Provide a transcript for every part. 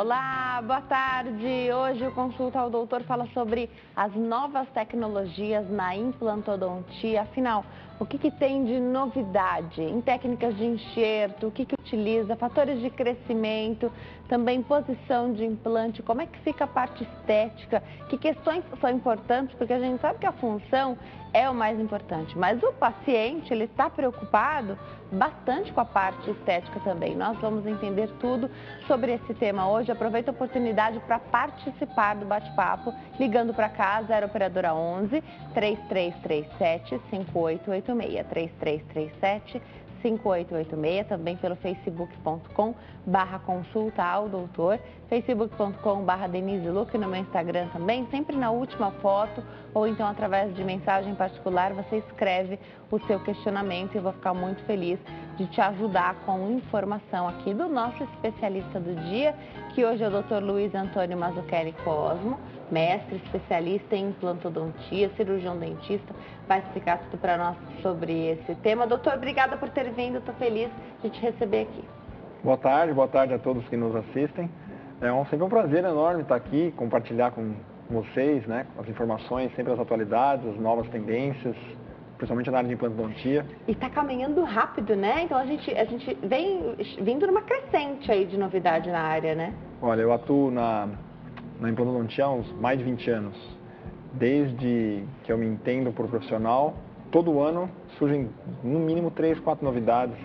Olá, boa tarde. Hoje o Consulta ao Doutor fala sobre as novas tecnologias na implantodontia. Afinal, o que tem de novidade em técnicas de enxerto, o que utiliza, fatores de crescimento, também posição de implante, como é que fica a parte estética, que questões são importantes, porque a gente sabe que a função é o mais importante, mas o paciente, ele está preocupado bastante com a parte estética também. Nós vamos entender tudo sobre esse tema hoje. Aproveita a oportunidade para participar do bate-papo, ligando para cá, 0 operadora 11 3337 5886, 3337 5886, também pelo facebook.com/consulta ao doutor, facebook.com/Denise Luque, no meu Instagram também, sempre na última foto, ou então através de mensagem particular, você escreve o seu questionamento e eu vou ficar muito feliz de te ajudar com informação aqui do nosso especialista do dia, que hoje é o Dr. Luiz Antônio Mazzucchelli Cosmo, mestre, especialista em implantodontia, cirurgião dentista, vai explicar tudo para nós sobre esse tema. Doutor, obrigada por ter vindo, estou feliz de te receber aqui. Boa tarde a todos que nos assistem. Sempre um prazer enorme estar aqui, compartilhar com vocês, né, as informações, sempre as atualidades, as novas tendências, principalmente na área de implantodontia. E está caminhando rápido, né? Então a gente vem vindo numa crescente aí de novidade na área, né? Olha, eu atuo na implantodontia há uns mais de 20 anos. Desde que eu me entendo por profissional, todo ano surgem no mínimo 3, 4 novidades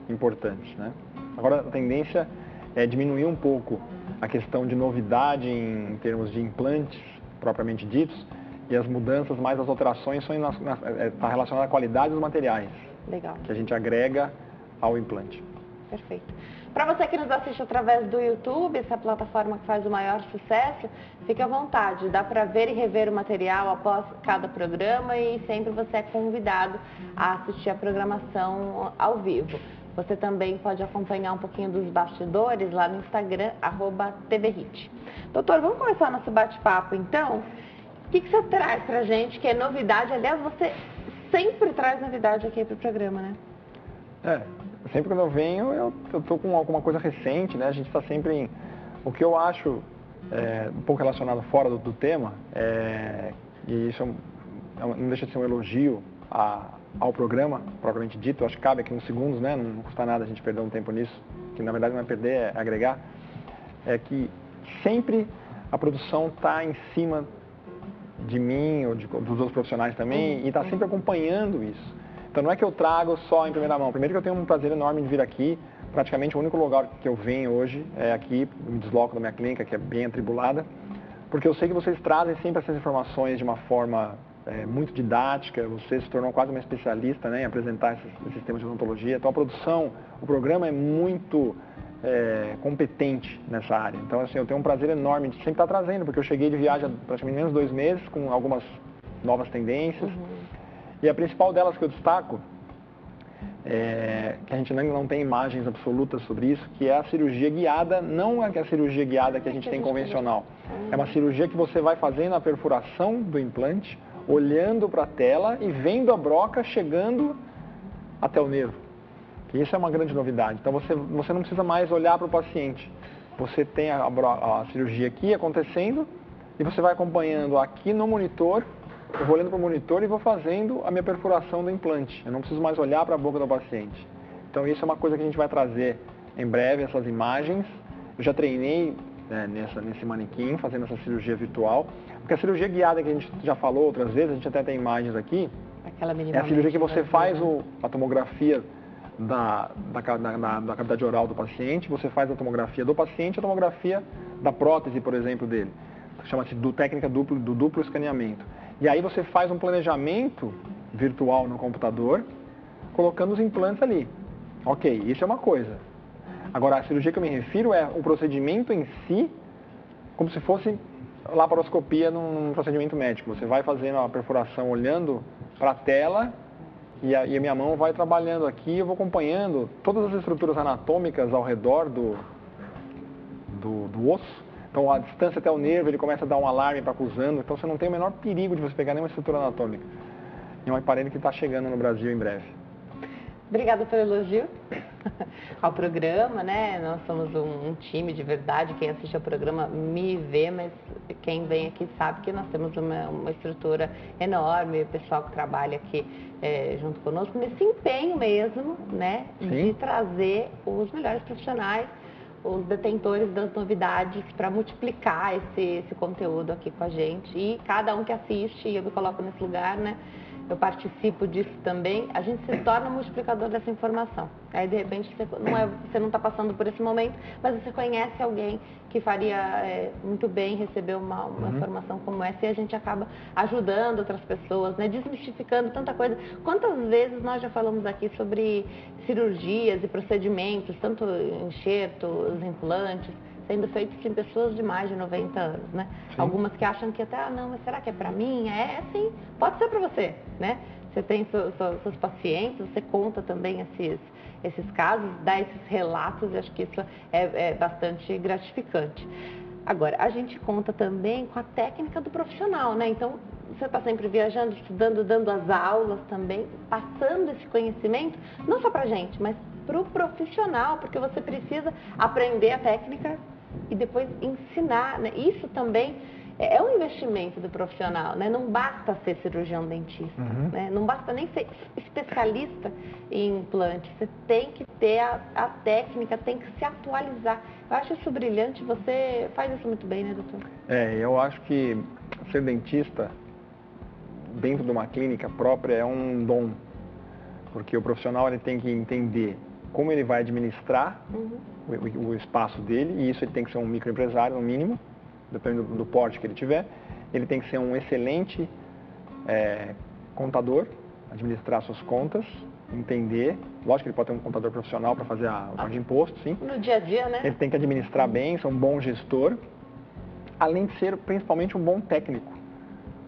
importantes, né? Agora a tendência é diminuir um pouco a questão de novidade em termos de implantes propriamente ditos, e as mudanças, mais as alterações, está relacionada à qualidade dos materiais. Legal. Que a gente agrega ao implante. Perfeito. Para você que nos assiste através do YouTube, essa plataforma que faz o maior sucesso, fique à vontade, dá para ver e rever o material após cada programa e sempre você é convidado a assistir a programação ao vivo. Você também pode acompanhar um pouquinho dos bastidores lá no Instagram, @TVHit. Doutor, vamos começar nosso bate-papo então? O que você traz pra gente que é novidade? Aliás, você sempre traz novidade aqui pro programa, né? Sempre quando eu venho, eu tô com alguma coisa recente, né? A gente está sempre em... O que eu acho um pouco relacionado fora do tema, e isso não deixa de ser um elogio ao programa, propriamente dito, eu acho que cabe aqui uns segundos, né? Não custa nada a gente perder um tempo nisso, que na verdade não é perder, é agregar, é que sempre a produção está em cima de mim ou dos outros profissionais também, e está sempre acompanhando isso. Então não é que eu trago só em primeira mão. Primeiro que eu tenho um prazer enorme de vir aqui, praticamente o único lugar que eu venho hoje é aqui, me desloco da minha clínica, que é bem atribulada, porque eu sei que vocês trazem sempre essas informações de uma forma muito didática, você se tornou quase uma especialista, né, em apresentar esses temas de odontologia. Então a produção, o programa é muito competente nessa área. Então assim, eu tenho um prazer enorme de sempre estar trazendo, porque eu cheguei de viagem há praticamente menos 2 meses, com algumas novas tendências. E a principal delas que eu destaco, que a gente ainda não tem imagens absolutas sobre isso, que é a cirurgia guiada, não é a cirurgia guiada que a gente tem convencional. É uma cirurgia que você vai fazendo a perfuração do implante, olhando para a tela e vendo a broca chegando até o nervo. E isso é uma grande novidade. Então você não precisa mais olhar para o paciente. Você tem a cirurgia aqui acontecendo e você vai acompanhando aqui no monitor. Eu vou olhando para o monitor e vou fazendo a minha perfuração do implante. Eu não preciso mais olhar para a boca do paciente. Então isso é uma coisa que a gente vai trazer em breve, essas imagens. Eu já treinei nesse manequim, fazendo essa cirurgia virtual. Porque a cirurgia guiada que a gente já falou outras vezes, a gente até tem imagens aqui, é a cirurgia que você faz a tomografia da cavidade oral do paciente, você faz a tomografia do paciente e a tomografia da prótese, por exemplo, dele. Chama-se técnica do duplo escaneamento. E aí você faz um planejamento virtual no computador, colocando os implantes ali. Ok, isso é uma coisa. Agora, a cirurgia que eu me refiro é o procedimento em si, como se fosse laparoscopia num procedimento médico. Você vai fazendo a perfuração olhando para a tela e a minha mão vai trabalhando aqui, eu vou acompanhando todas as estruturas anatômicas ao redor do osso. Então a distância até o nervo, ele começa a dar um alarme para acusando, então você não tem o menor perigo de você pegar nenhuma estrutura anatômica. É um aparelho que está chegando no Brasil em breve. Obrigada pelo elogio ao programa, né? Nós somos um time de verdade. Quem assiste ao programa me vê, mas quem vem aqui sabe que nós temos uma estrutura enorme, o pessoal que trabalha aqui junto conosco, nesse empenho mesmo, né? Sim. De trazer os melhores profissionais, os detentores das novidades, para multiplicar esse conteúdo aqui com a gente. E cada um que assiste, e eu me coloco nesse lugar, né? Eu participo disso também, a gente se torna um multiplicador dessa informação. Aí, de repente, você não está passando por esse momento, mas você conhece alguém que faria muito bem receber uma informação como essa, e a gente acaba ajudando outras pessoas, né? Desmistificando tanta coisa. Quantas vezes nós já falamos aqui sobre cirurgias e procedimentos, tanto enxertos, implantes, sendo feitos em pessoas de mais de 90 anos, né? Sim. Algumas que acham que até, não, mas será que é para mim? Sim, pode ser para você, né? Você tem seus pacientes, você conta também esses casos, dá esses relatos, e acho que isso é bastante gratificante. Agora, a gente conta também com a técnica do profissional, né? Então, você está sempre viajando, estudando, dando as aulas também, passando esse conhecimento, não só para a gente, mas para o profissional, porque você precisa aprender a técnica e depois ensinar, né? Isso também é um investimento do profissional, né? Não basta ser cirurgião dentista, né? Não basta nem ser especialista em implante, você tem que ter a técnica, tem que se atualizar. Eu acho isso brilhante, você faz isso muito bem, né, doutor? Eu acho que ser dentista dentro de uma clínica própria é um dom, porque o profissional ele tem que entender como ele vai administrar o espaço dele, e isso ele tem que ser um microempresário no mínimo, dependendo do porte que ele tiver. Ele tem que ser um excelente contador, administrar suas contas, entender. Lógico que ele pode ter um contador profissional para fazer a parte de imposto, sim. No dia a dia, né? Ele tem que administrar bem, ser um bom gestor, além de ser principalmente um bom técnico.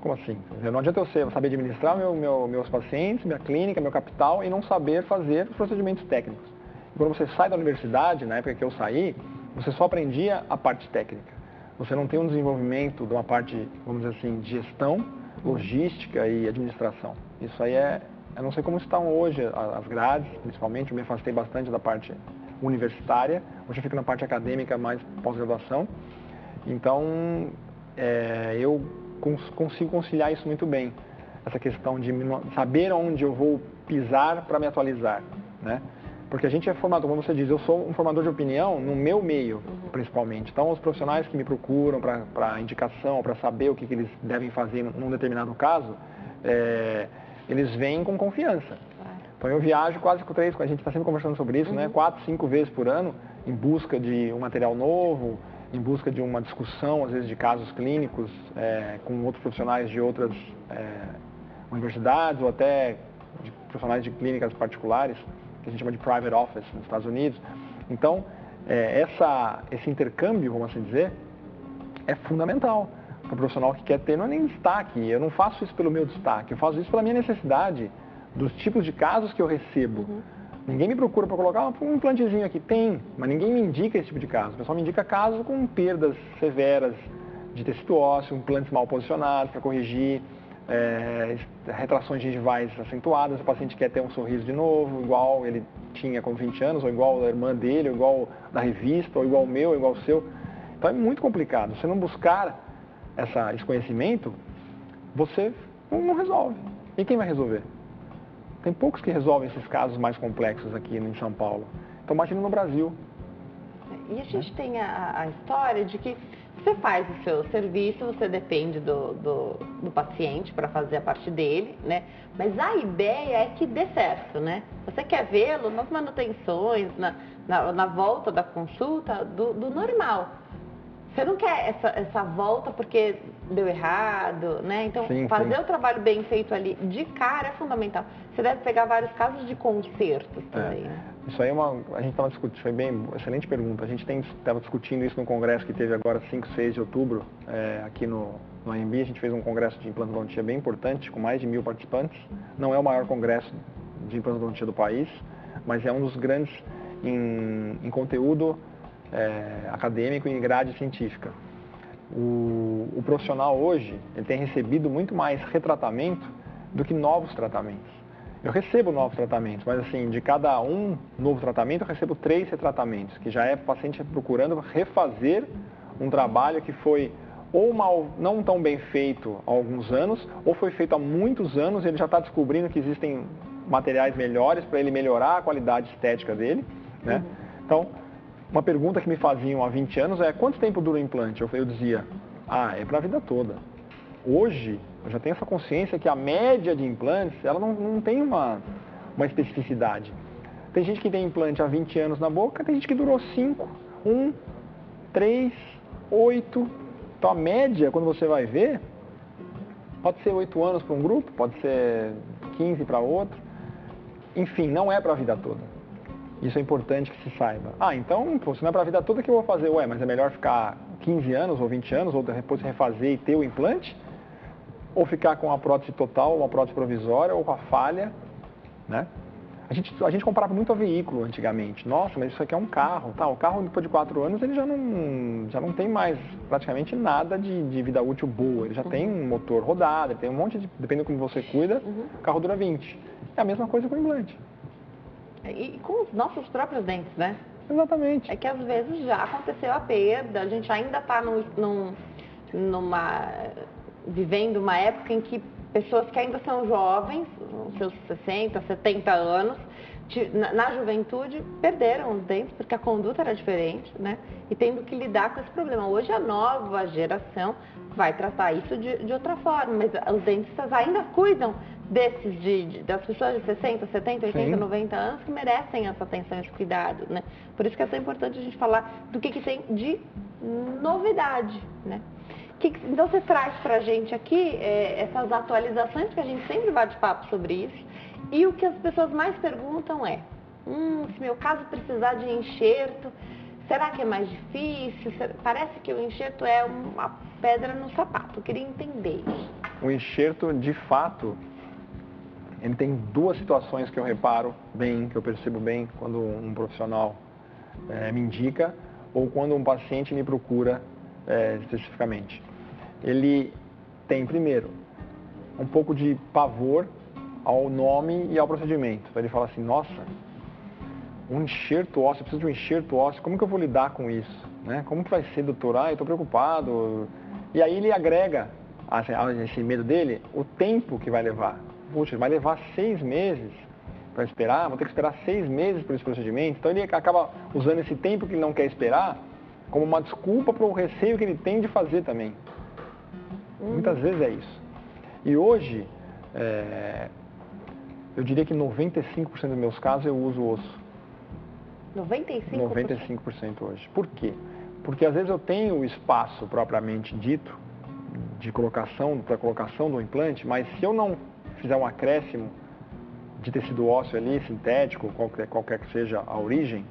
Como assim? Não adianta eu saber administrar meus pacientes, minha clínica, meu capital, e não saber fazer os procedimentos técnicos. E quando você sai da universidade, na época que eu saí, você só aprendia a parte técnica. Você não tem um desenvolvimento de uma parte, vamos dizer assim, de gestão, logística e administração. Isso aí eu não sei como estão hoje as grades, principalmente, eu me afastei bastante da parte universitária, hoje eu fico na parte acadêmica, mais pós-graduação. Então, eu consigo conciliar isso muito bem, essa questão de saber onde eu vou pisar para me atualizar, né? Porque a gente é formado, como você diz, eu sou um formador de opinião no meu meio, principalmente. Então, os profissionais que me procuram para indicação, para saber o que eles devem fazer num determinado caso, eles vêm com confiança. Então, eu viajo quase com a gente está sempre conversando sobre isso, né? 4, 5 vezes por ano, em busca de um material novo, em busca de uma discussão, às vezes, de casos clínicos com outros profissionais de outras universidades ou até de profissionais de clínicas particulares, que a gente chama de private office nos Estados Unidos. Então, esse intercâmbio, vamos assim dizer, é fundamental para o profissional que quer ter, não é nem destaque, eu não faço isso pelo meu destaque, eu faço isso pela minha necessidade, dos tipos de casos que eu recebo. Ninguém me procura para colocar um implantezinho aqui, tem, mas ninguém me indica esse tipo de caso. O pessoal me indica casos com perdas severas de tecido ósseo, implantes mal posicionados para corrigir, retrações gengivais acentuadas, o paciente quer ter um sorriso de novo, igual ele tinha com 20 anos, ou igual da irmã dele, ou igual da revista, ou igual o meu, ou igual o seu. Então é muito complicado. Se você não buscar esse conhecimento, você não resolve. E quem vai resolver? Tem poucos que resolvem esses casos mais complexos aqui em São Paulo. Então imagina no Brasil. E a gente tem a história de que você faz o seu serviço, você depende do paciente para fazer a parte dele, né? Mas a ideia é que dê certo, né? Você quer vê-lo nas manutenções, na volta da consulta, do normal. Você não quer essa volta porque deu errado, né? Então, fazer o trabalho bem feito ali de cara é fundamental. Você deve pegar vários casos de consertos também, né? Isso aí a gente estava discutindo, foi bem, excelente pergunta. A gente estava discutindo isso no congresso que teve agora 5, 6 de outubro, aqui no AMB. A gente fez um congresso de implantodontia bem importante, com mais de 1000 participantes. Não é o maior congresso de implantodontia do país, mas é um dos grandes em conteúdo acadêmico e em grade científica. O profissional hoje ele tem recebido muito mais retratamento do que novos tratamentos. Eu recebo novos tratamentos, mas assim, de cada um novo tratamento, eu recebo 3 retratamentos, que já é o paciente procurando refazer um trabalho que foi ou não tão bem feito há alguns anos, ou foi feito há muitos anos e ele já está descobrindo que existem materiais melhores para ele melhorar a qualidade estética dele, né? Então, uma pergunta que me faziam há 20 anos é: quanto tempo dura o implante? Eu dizia, é para a vida toda. Hoje, eu já tenho essa consciência que a média de implantes, ela não tem uma especificidade. Tem gente que tem implante há 20 anos na boca, tem gente que durou 5, 1, 3, 8. Então a média, quando você vai ver, pode ser 8 anos para um grupo, pode ser 15 para outro. Enfim, não é para a vida toda. Isso é importante que se saiba. Então, se não é para a vida toda, o que eu vou fazer? Mas é melhor ficar 15 anos ou 20 anos, ou depois refazer e ter o implante? Ou ficar com a prótese total, uma prótese provisória, ou com a falha, né? A gente comparava muito a veículo antigamente. Nossa, mas isso aqui é um carro. O carro, depois de 4 anos, ele já não tem mais praticamente nada de vida útil boa. Ele já tem um motor rodado, ele tem um monte de... Dependendo de como você cuida, o carro dura 20. É a mesma coisa com o implante. E com os nossos próprios dentes, né? Exatamente. É que às vezes já aconteceu a perda, a gente ainda está vivendo uma época em que pessoas que ainda são jovens, os seus 60, 70 anos, na juventude, perderam os dentes porque a conduta era diferente, né? E tendo que lidar com esse problema. Hoje a nova geração vai tratar isso de outra forma, mas os dentistas ainda cuidam das pessoas de 60, 70, 80, Sim. 90 anos que merecem essa atenção, esse cuidado, né? Por isso que é tão importante a gente falar do que tem de novidade, né? Então você traz pra gente aqui essas atualizações, que a gente sempre bate papo sobre isso, e o que as pessoas mais perguntam é, se meu caso precisar de enxerto, será que é mais difícil? Parece que o enxerto é uma pedra no sapato, eu queria entender isso. O enxerto, de fato, ele tem 2 situações que eu reparo bem, que eu percebo bem quando um profissional me indica ou quando um paciente me procura especificamente. Ele tem, primeiro, um pouco de pavor ao nome e ao procedimento. Então ele fala assim, nossa, um enxerto ósseo, eu preciso de um enxerto ósseo, como que eu vou lidar com isso? Né? Como que vai ser, doutor? Eu estou preocupado. E aí ele agrega esse medo dele, o tempo que vai levar. Puxa, vai levar 6 meses para esperar, vou ter que esperar 6 meses por esse procedimento. Então ele acaba usando esse tempo que ele não quer esperar como uma desculpa para o receio que ele tem de fazer também. Muitas vezes é isso. E hoje, eu diria que 95% dos meus casos eu uso osso. 95%? 95% hoje. Por quê? Porque às vezes eu tenho o espaço propriamente dito para colocação do implante, mas se eu não fizer um acréscimo de tecido ósseo ali, sintético, qualquer que seja a origem,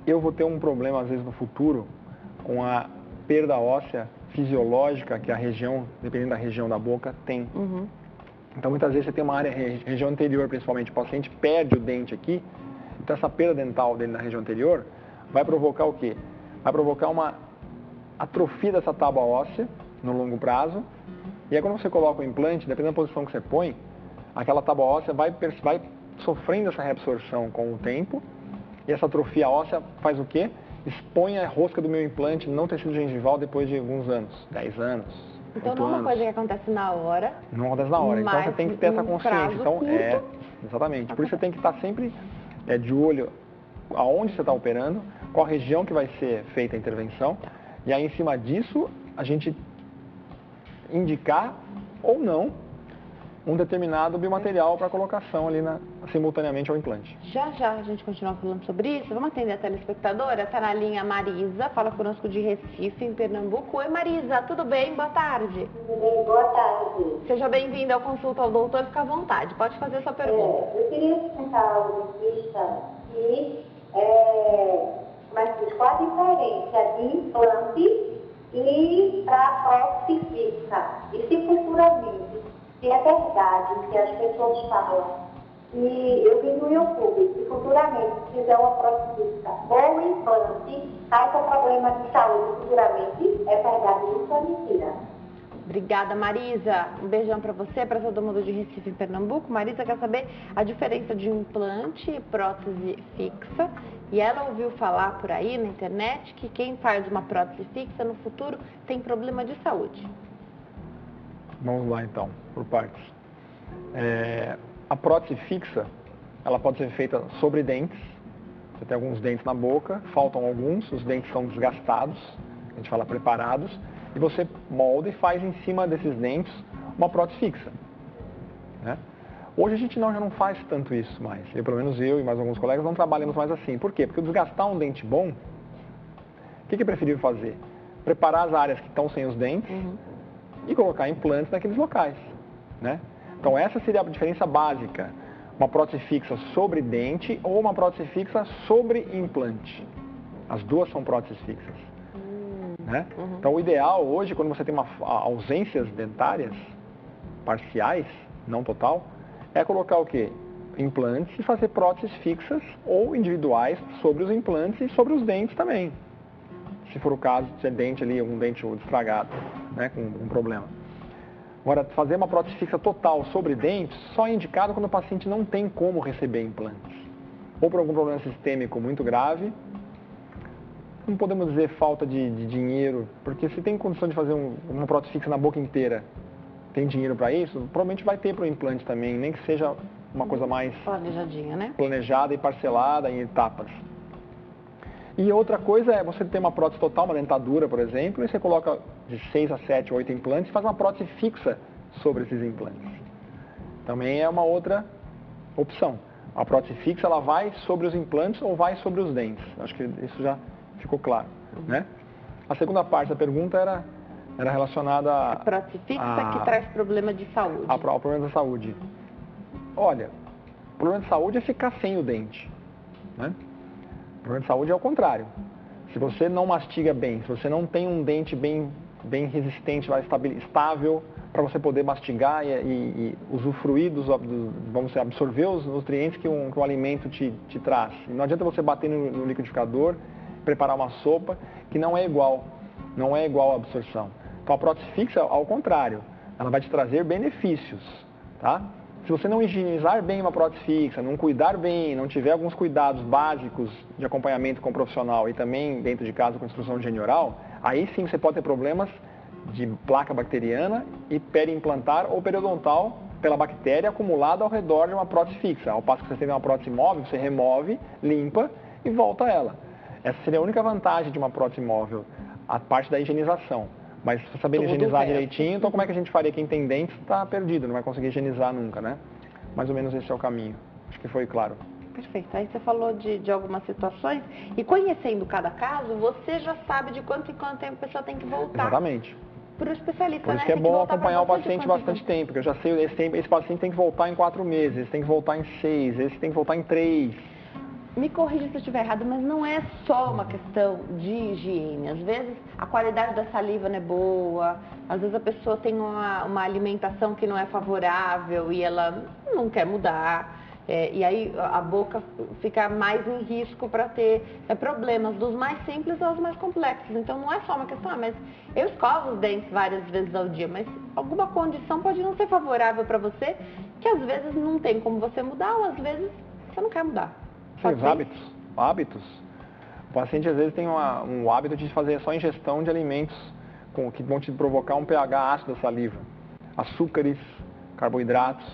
eu vou ter um problema às vezes no futuro com a perda óssea fisiológica que a região, dependendo da região da boca, tem. Então muitas vezes você tem uma área, região anterior principalmente, o paciente perde o dente aqui, então essa perda dental dele na região anterior vai provocar o quê? Vai provocar uma atrofia dessa tábua óssea no longo prazo, e aí quando você coloca o implante, dependendo da posição que você põe, aquela tábua óssea vai sofrendo essa reabsorção com o tempo, e essa atrofia óssea faz o quê? Expõe a rosca do meu implante no tecido gengival depois de alguns anos, 10 anos. Então não é uma coisa que acontece na hora. Não acontece na hora, então você tem que ter essa consciência. Então, exatamente. Por isso você tem que estar sempre de olho aonde você está operando, qual região que vai ser feita a intervenção, e aí em cima disso a gente indicar ou não um determinado biomaterial para colocação ali simultaneamente ao implante. Já a gente continua falando sobre isso. Vamos atender a telespectadora? Está na linha Marisa, fala conosco de Recife, em Pernambuco. Oi Marisa, tudo bem? Boa tarde. Tudo bem, boa tarde. Seja bem-vinda ao Consulta ao Doutor, fica à vontade. Pode fazer a sua pergunta. Eu queria perguntar ao dentista qual a diferença de implante e para prótese fixa. E se futuramente, se é verdade que as pessoas falam que eu vi no YouTube, se futuramente fizer uma prótese fixa ou implante, cai com problema de saúde futuramente, é verdade isso ou é mentira? Obrigada, Marisa. Um beijão para você, para todo mundo de Recife, em Pernambuco. Marisa quer saber a diferença de implante e prótese fixa. E ela ouviu falar por aí na internet que quem faz uma prótese fixa no futuro tem problema de saúde. Vamos lá então, por partes. A prótese fixa, ela pode ser feita sobre dentes. Você tem alguns dentes na boca, faltam alguns, os dentes são desgastados, a gente fala preparados, e você molda e faz em cima desses dentes uma prótese fixa. Né? Hoje a gente já não faz tanto isso mais. Pelo menos eu e mais alguns colegas não trabalhamos mais assim. Por quê? Porque desgastar um dente bom, o que é preferível fazer? Preparar as áreas que estão sem os dentes e colocar implantes naqueles locais. Né? Então essa seria a diferença básica. Uma prótese fixa sobre dente ou uma prótese fixa sobre implante. As duas são próteses fixas. Né? Então o ideal hoje, quando você tem ausências dentárias parciais, não total, é colocar o quê? Implantes e fazer próteses fixas ou individuais sobre os implantes e sobre os dentes também. Se for o caso de ser dente ali, um dente estragado, né, com um problema. Agora, fazer uma prótese fixa total sobre dentes só é indicado quando o paciente não tem como receber implantes. Ou por algum problema sistêmico muito grave. Não podemos dizer falta de dinheiro, porque se tem condição de fazer uma prótese fixa na boca inteira, tem dinheiro para isso, provavelmente vai ter para o implante também, nem que seja uma coisa mais planejadinha, né? Planejada e parcelada em etapas. E outra coisa é você ter uma prótese total, uma dentadura, por exemplo, e você coloca de 6 a 7, 8 implantes e faz uma prótese fixa sobre esses implantes. Também é uma outra opção. A prótese fixa, ela vai sobre os implantes ou vai sobre os dentes. Acho que isso já ficou claro. Né? A segunda parte da pergunta era relacionada a prótese fixa que traz problema de saúde. Ao problema da saúde. Olha, o problema de saúde é ficar sem o dente. Né? O problema de saúde é o contrário. Se você não mastiga bem, se você não tem um dente bem resistente, estável, para você poder mastigar e usufruir vamos dizer, absorver os nutrientes que um alimento te traz. E não adianta você bater no liquidificador, preparar uma sopa, que não é igual a absorção. Então a prótese fixa, ao contrário, ela vai te trazer benefícios. Tá? Se você não higienizar bem uma prótese fixa, não cuidar bem, não tiver alguns cuidados básicos de acompanhamento com o profissional e também dentro de casa com instrução de higiene oral, aí sim você pode ter problemas de placa bacteriana e periimplantar ou periodontal pela bactéria acumulada ao redor de uma prótese fixa. Ao passo que você tem uma prótese móvel, você remove, limpa e volta ela. Essa seria a única vantagem de uma prótese móvel, a parte da higienização. Mas se saber higienizar direitinho, então como é que a gente faria? Quem tem dentes está perdido, não vai conseguir higienizar nunca, né? Mais ou menos esse é o caminho. Acho que foi claro. Perfeito. Aí você falou de algumas situações e conhecendo cada caso, você já sabe de quanto em quanto tempo a pessoa tem que voltar. Exatamente. Para o especialista, Por isso que é bom acompanhar o paciente bastante tempo, porque eu já sei, esse paciente tem que voltar em 4 meses, esse tem que voltar em 6, esse tem que voltar em 3. Me corrija se eu estiver errado, mas não é só uma questão de higiene. Às vezes a qualidade da saliva não é boa, às vezes a pessoa tem uma alimentação que não é favorável e ela não quer mudar. E aí a boca fica mais em risco para ter problemas, dos mais simples aos mais complexos. Então não é só uma questão, mas eu escovo os dentes várias vezes ao dia, mas alguma condição pode não ser favorável para você, que às vezes não tem como você mudar, ou às vezes você não quer mudar. Sim, os hábitos. O paciente às vezes tem um hábito de fazer só ingestão de alimentos que vão te provocar um pH ácido da saliva. Açúcares, carboidratos,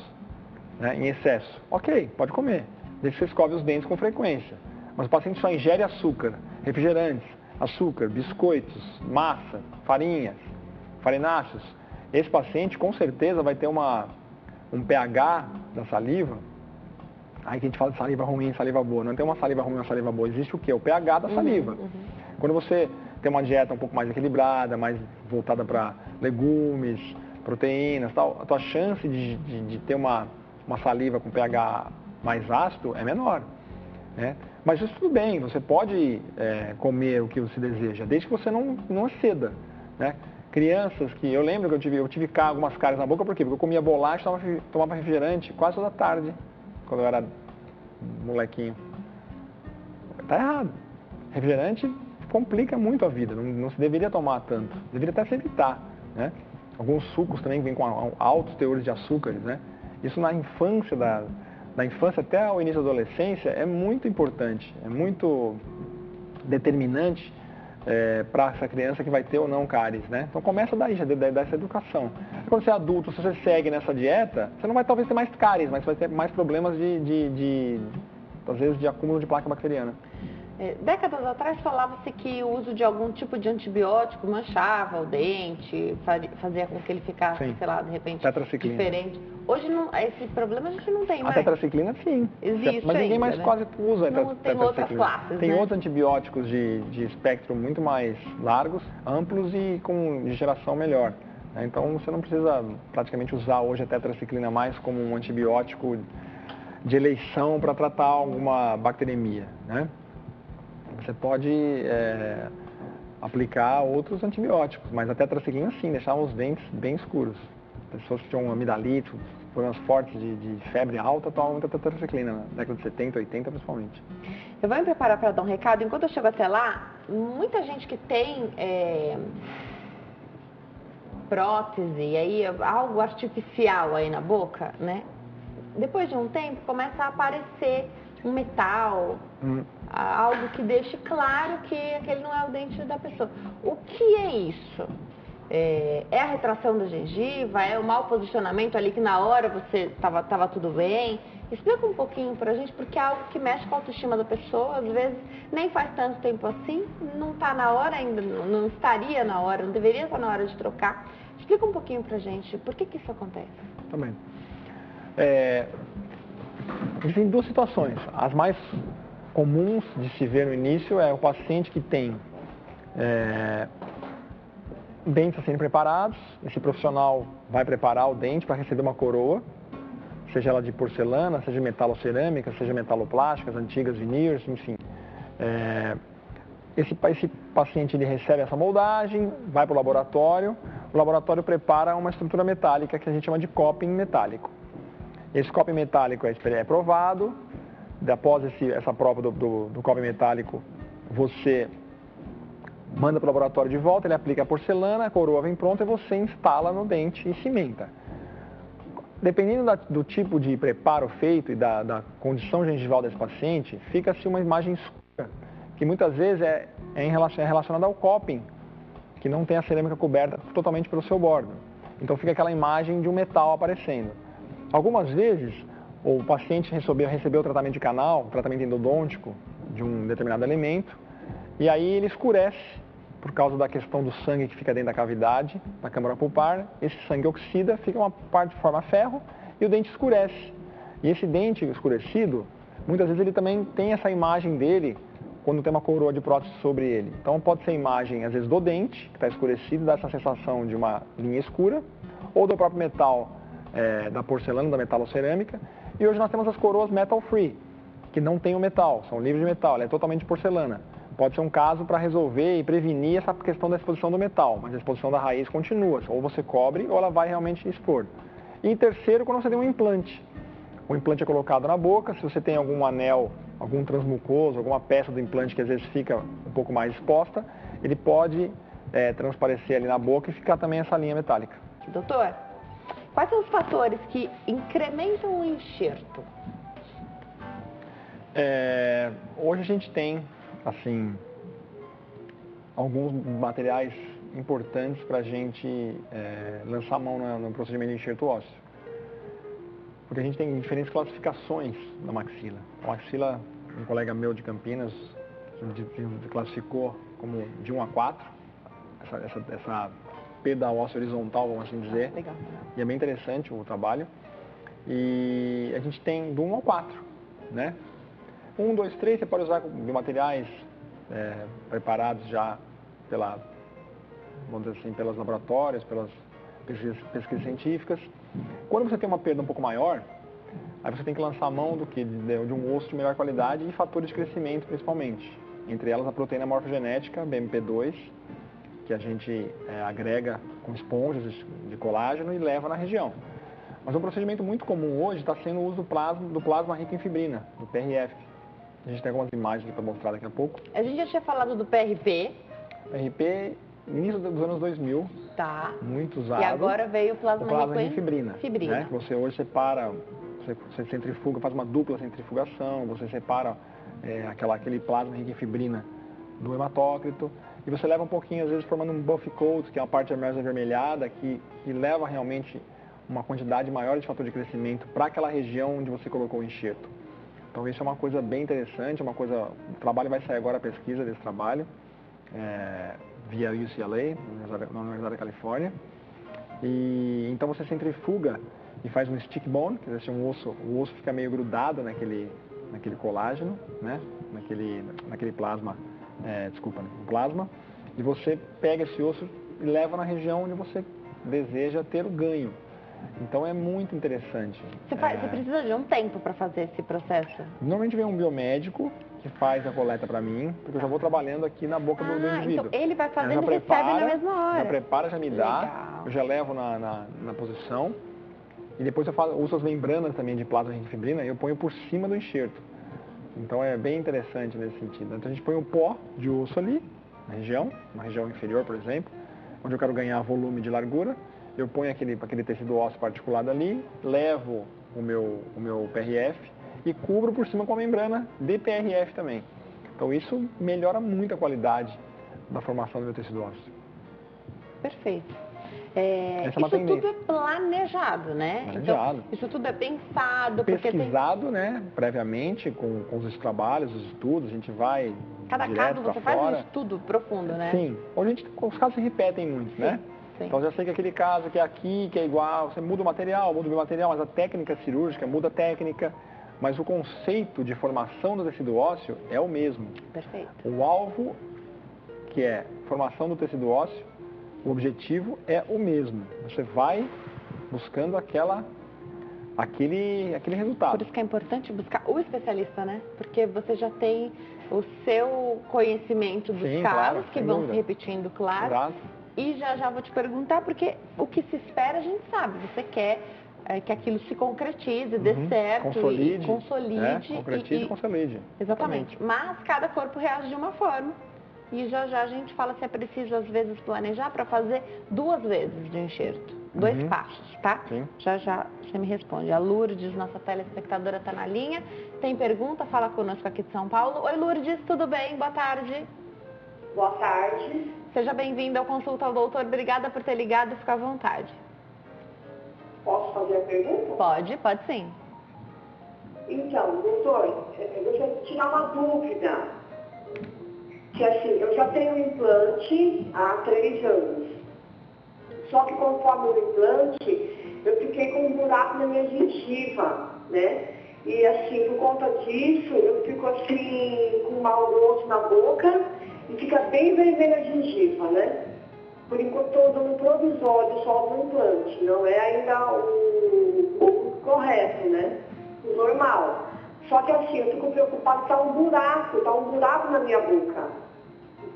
né, em excesso. Ok, pode comer, desde que você escove os dentes com frequência. Mas o paciente só ingere açúcar, refrigerantes, açúcar, biscoitos, massa, farinhas, farináceos. Esse paciente com certeza vai ter um pH da saliva. Aí que a gente fala de saliva ruim e saliva boa. Não tem uma saliva ruim e uma saliva boa. Existe o quê? O pH da saliva. Quando você tem uma dieta um pouco mais equilibrada, mais voltada para legumes, proteínas, tal, a tua chance de ter uma saliva com pH mais ácido é menor. Né? Mas isso tudo bem, você pode comer o que você deseja, desde que você não exceda. Né? Crianças que... Eu lembro que eu tive algumas cáries na boca, por quê? Porque eu comia bolacha e tomava refrigerante quase toda tarde, quando eu era molequinho. Tá errado. Refrigerante complica muito a vida, não se deveria tomar tanto, deveria até se evitar. Né? Alguns sucos também vêm com altos teores de açúcares, né? Isso na infância, da infância até o início da adolescência, é muito importante, é muito determinante para essa criança que vai ter ou não cáries, né? Então começa daí, já dessa educação. Quando você é adulto, se você segue nessa dieta, você não vai talvez ter mais cáries, mas vai ter mais problemas às vezes, de acúmulo de placa bacteriana. Décadas atrás falava-se que o uso de algum tipo de antibiótico manchava o dente, fazia com que ele ficasse, Sim. sei lá, de repente, Tetraciclina. diferente. Hoje, esse problema a gente não tem mais. A tetraciclina, sim. Existe mas ninguém ainda, mais né? quase usa a Não, tem outras classes, Tem né? outros antibióticos de espectro muito mais largos, amplos e de geração melhor. Então você não precisa praticamente usar hoje a tetraciclina mais como um antibiótico de eleição para tratar alguma bacteremia, né? Você pode aplicar outros antibióticos, mas a tetraciclina sim, deixar os dentes bem escuros. Pessoas que tinham amidalite, problemas fortes de febre alta, tomam muita tetraciclina, na década de 70, 80 principalmente. Eu vou me preparar para dar um recado. Enquanto eu chego até lá, muita gente que tem prótese, e aí algo artificial aí na boca, né? Depois de um tempo começa a aparecer um metal, algo que deixe claro que aquele não é o dente da pessoa. O que é isso? É a retração da gengiva? É o mau posicionamento ali que na hora você tava tudo bem? Explica um pouquinho pra gente, porque é algo que mexe com a autoestima da pessoa, às vezes nem faz tanto tempo assim, não tá na hora ainda, não estaria na hora, não deveria estar na hora de trocar. Explica um pouquinho pra gente, por que isso acontece? Também. Existem duas situações. As mais comuns de se ver no início é o paciente que tem dentes a serem preparados, esse profissional vai preparar o dente para receber uma coroa, seja ela de porcelana, seja de metalocerâmica, seja metaloplásticas, antigas veneers, enfim. Esse paciente ele recebe essa moldagem, vai para o laboratório prepara uma estrutura metálica que a gente chama de coping metálico. Esse coping metálico é provado, após essa prova do coping metálico, você manda para o laboratório de volta, ele aplica a porcelana, a coroa vem pronta e você instala no dente e cimenta. Dependendo do tipo de preparo feito e da condição gengival desse paciente, fica-se uma imagem escura, que muitas vezes é relacionada ao coping, que não tem a cerâmica coberta totalmente pelo seu bordo. Então fica aquela imagem de um metal aparecendo. Algumas vezes, o paciente recebeu o tratamento de canal, tratamento endodôntico de um determinado alimento, e aí ele escurece por causa da questão do sangue que fica dentro da cavidade, da câmara pulpar. Esse sangue oxida, fica uma parte de forma ferro e o dente escurece. E esse dente escurecido, muitas vezes ele também tem essa imagem dele quando tem uma coroa de prótese sobre ele. Então pode ser a imagem, às vezes, do dente, que está escurecido, dá essa sensação de uma linha escura, ou do próprio metal, da porcelana, da metalocerâmica. E hoje nós temos as coroas metal free, que não tem o metal, são livres de metal, ela é totalmente de porcelana. Pode ser um caso para resolver e prevenir essa questão da exposição do metal, mas a exposição da raiz continua, ou você cobre ou ela vai realmente expor. E em terceiro, quando você tem um implante. O implante é colocado na boca, se você tem algum anel, algum transmucoso, alguma peça do implante que às vezes fica um pouco mais exposta, ele pode transparecer ali na boca e ficar também essa linha metálica. Doutor, quais são os fatores que incrementam o enxerto? Hoje a gente tem, assim, alguns materiais importantes para a gente lançar a mão no procedimento de enxerto ósseo. Porque a gente tem diferentes classificações na maxila. A maxila, um colega meu de Campinas classificou como de 1 a 4, essa perda óssea horizontal, vamos assim dizer. Legal. E é bem interessante o trabalho. E a gente tem do 1 ao 4, né? 1, 2, 3, você pode usar de materiais preparados já vamos dizer assim, pelos laboratórios, pelas pesquisas científicas. Quando você tem uma perda um pouco maior, aí você tem que lançar a mão de um osso de melhor qualidade e fatores de crescimento principalmente. Entre elas a proteína morfogenética, BMP2, que a gente agrega com esponjas de colágeno e leva na região. Mas um procedimento muito comum hoje está sendo o uso do plasma rico em fibrina, do PRF. A gente tem algumas imagens aqui para mostrar daqui a pouco. A gente já tinha falado do PRP. PRP, início dos anos 2000. Tá. Muito usado. E agora veio o plasma rico em fibrina. Fibrina. Né? Que você hoje separa, você centrifuga, faz uma dupla centrifugação, você separa aquele plasma rico em fibrina do hematócrito, e você leva um pouquinho, às vezes, formando um buff coat, que é uma parte mais avermelhada, que leva realmente uma quantidade maior de fator de crescimento para aquela região onde você colocou o enxerto. Então isso é uma coisa bem interessante, o trabalho vai sair agora, a pesquisa desse trabalho, via UCLA, na Universidade da Califórnia. E então você centrifuga e faz um stick bone, quer dizer, o osso fica meio grudado naquele colágeno, né? naquele plasma, no plasma, e você pega esse osso e leva na região onde você deseja ter o ganho. Então é muito interessante. Você precisa de um tempo para fazer esse processo? Normalmente vem um biomédico que faz a coleta para mim, porque eu já vou trabalhando aqui na boca do indivíduo. Então ele vai fazendo e recebe na mesma hora. Já prepara, já me dá, Legal. eu já levo na posição, e depois eu uso as membranas também de plasma rico em fibrina e eu ponho por cima do enxerto. Então é bem interessante nesse sentido. Então a gente põe um pó de osso ali, na região inferior, por exemplo, onde eu quero ganhar volume de largura. Eu ponho aquele tecido ósseo articulado ali, levo o meu PRF e cubro por cima com a membrana de PRF também. Então isso melhora muito a qualidade da formação do meu tecido ósseo. Perfeito. Essa isso tudo é planejado, né? Planejado. Então, isso tudo é pensado. Pesquisado, né, previamente, com os trabalhos, os estudos, a gente vai Cada caso você faz um estudo profundo, né? Sim. Hoje os casos se repetem muito, né? Sim. Então já sei que aquele caso que é aqui, que é igual, você muda o material, muda o biomaterial, mas a técnica cirúrgica muda a técnica, mas o conceito de formação do tecido ósseo é o mesmo. Perfeito. O alvo, que é formação do tecido ósseo, o objetivo é o mesmo. Você vai buscando aquele resultado. Por isso que é importante buscar o especialista, né? Porque você já tem o seu conhecimento dos casos, que vão se repetindo, claro. Exato. E já vou te perguntar, porque o que se espera a gente sabe. Você quer que aquilo se concretize, dê certo, consolide, e consolide. Concretize e consolide. Exatamente. Mas cada corpo reage de uma forma. E já a gente fala se é preciso, às vezes, planejar para fazer 2 vezes de enxerto. 2 passos, tá? Sim. Já você me responde. A Lourdes, nossa telespectadora, está na linha. Tem pergunta? Fala conosco aqui de São Paulo. Oi, Lourdes, tudo bem? Boa tarde. Boa tarde. Seja bem-vinda ao Consulta ao Doutor. Obrigada por ter ligado. Fica à vontade. Posso fazer a pergunta? Pode sim. Então, doutor, eu gostaria de tirar uma dúvida. Que assim, eu já tenho um implante há 3 anos. Só que conforme o implante, eu fiquei com um buraco na minha gengiva, né? E assim, por conta disso, eu fico assim, com mau gosto na boca e fica bem vermelha a gengiva, né? Por enquanto estou usando um provisório só do implante, não é ainda o correto, né? O normal. Só que assim, eu fico preocupada que tá um buraco na minha boca.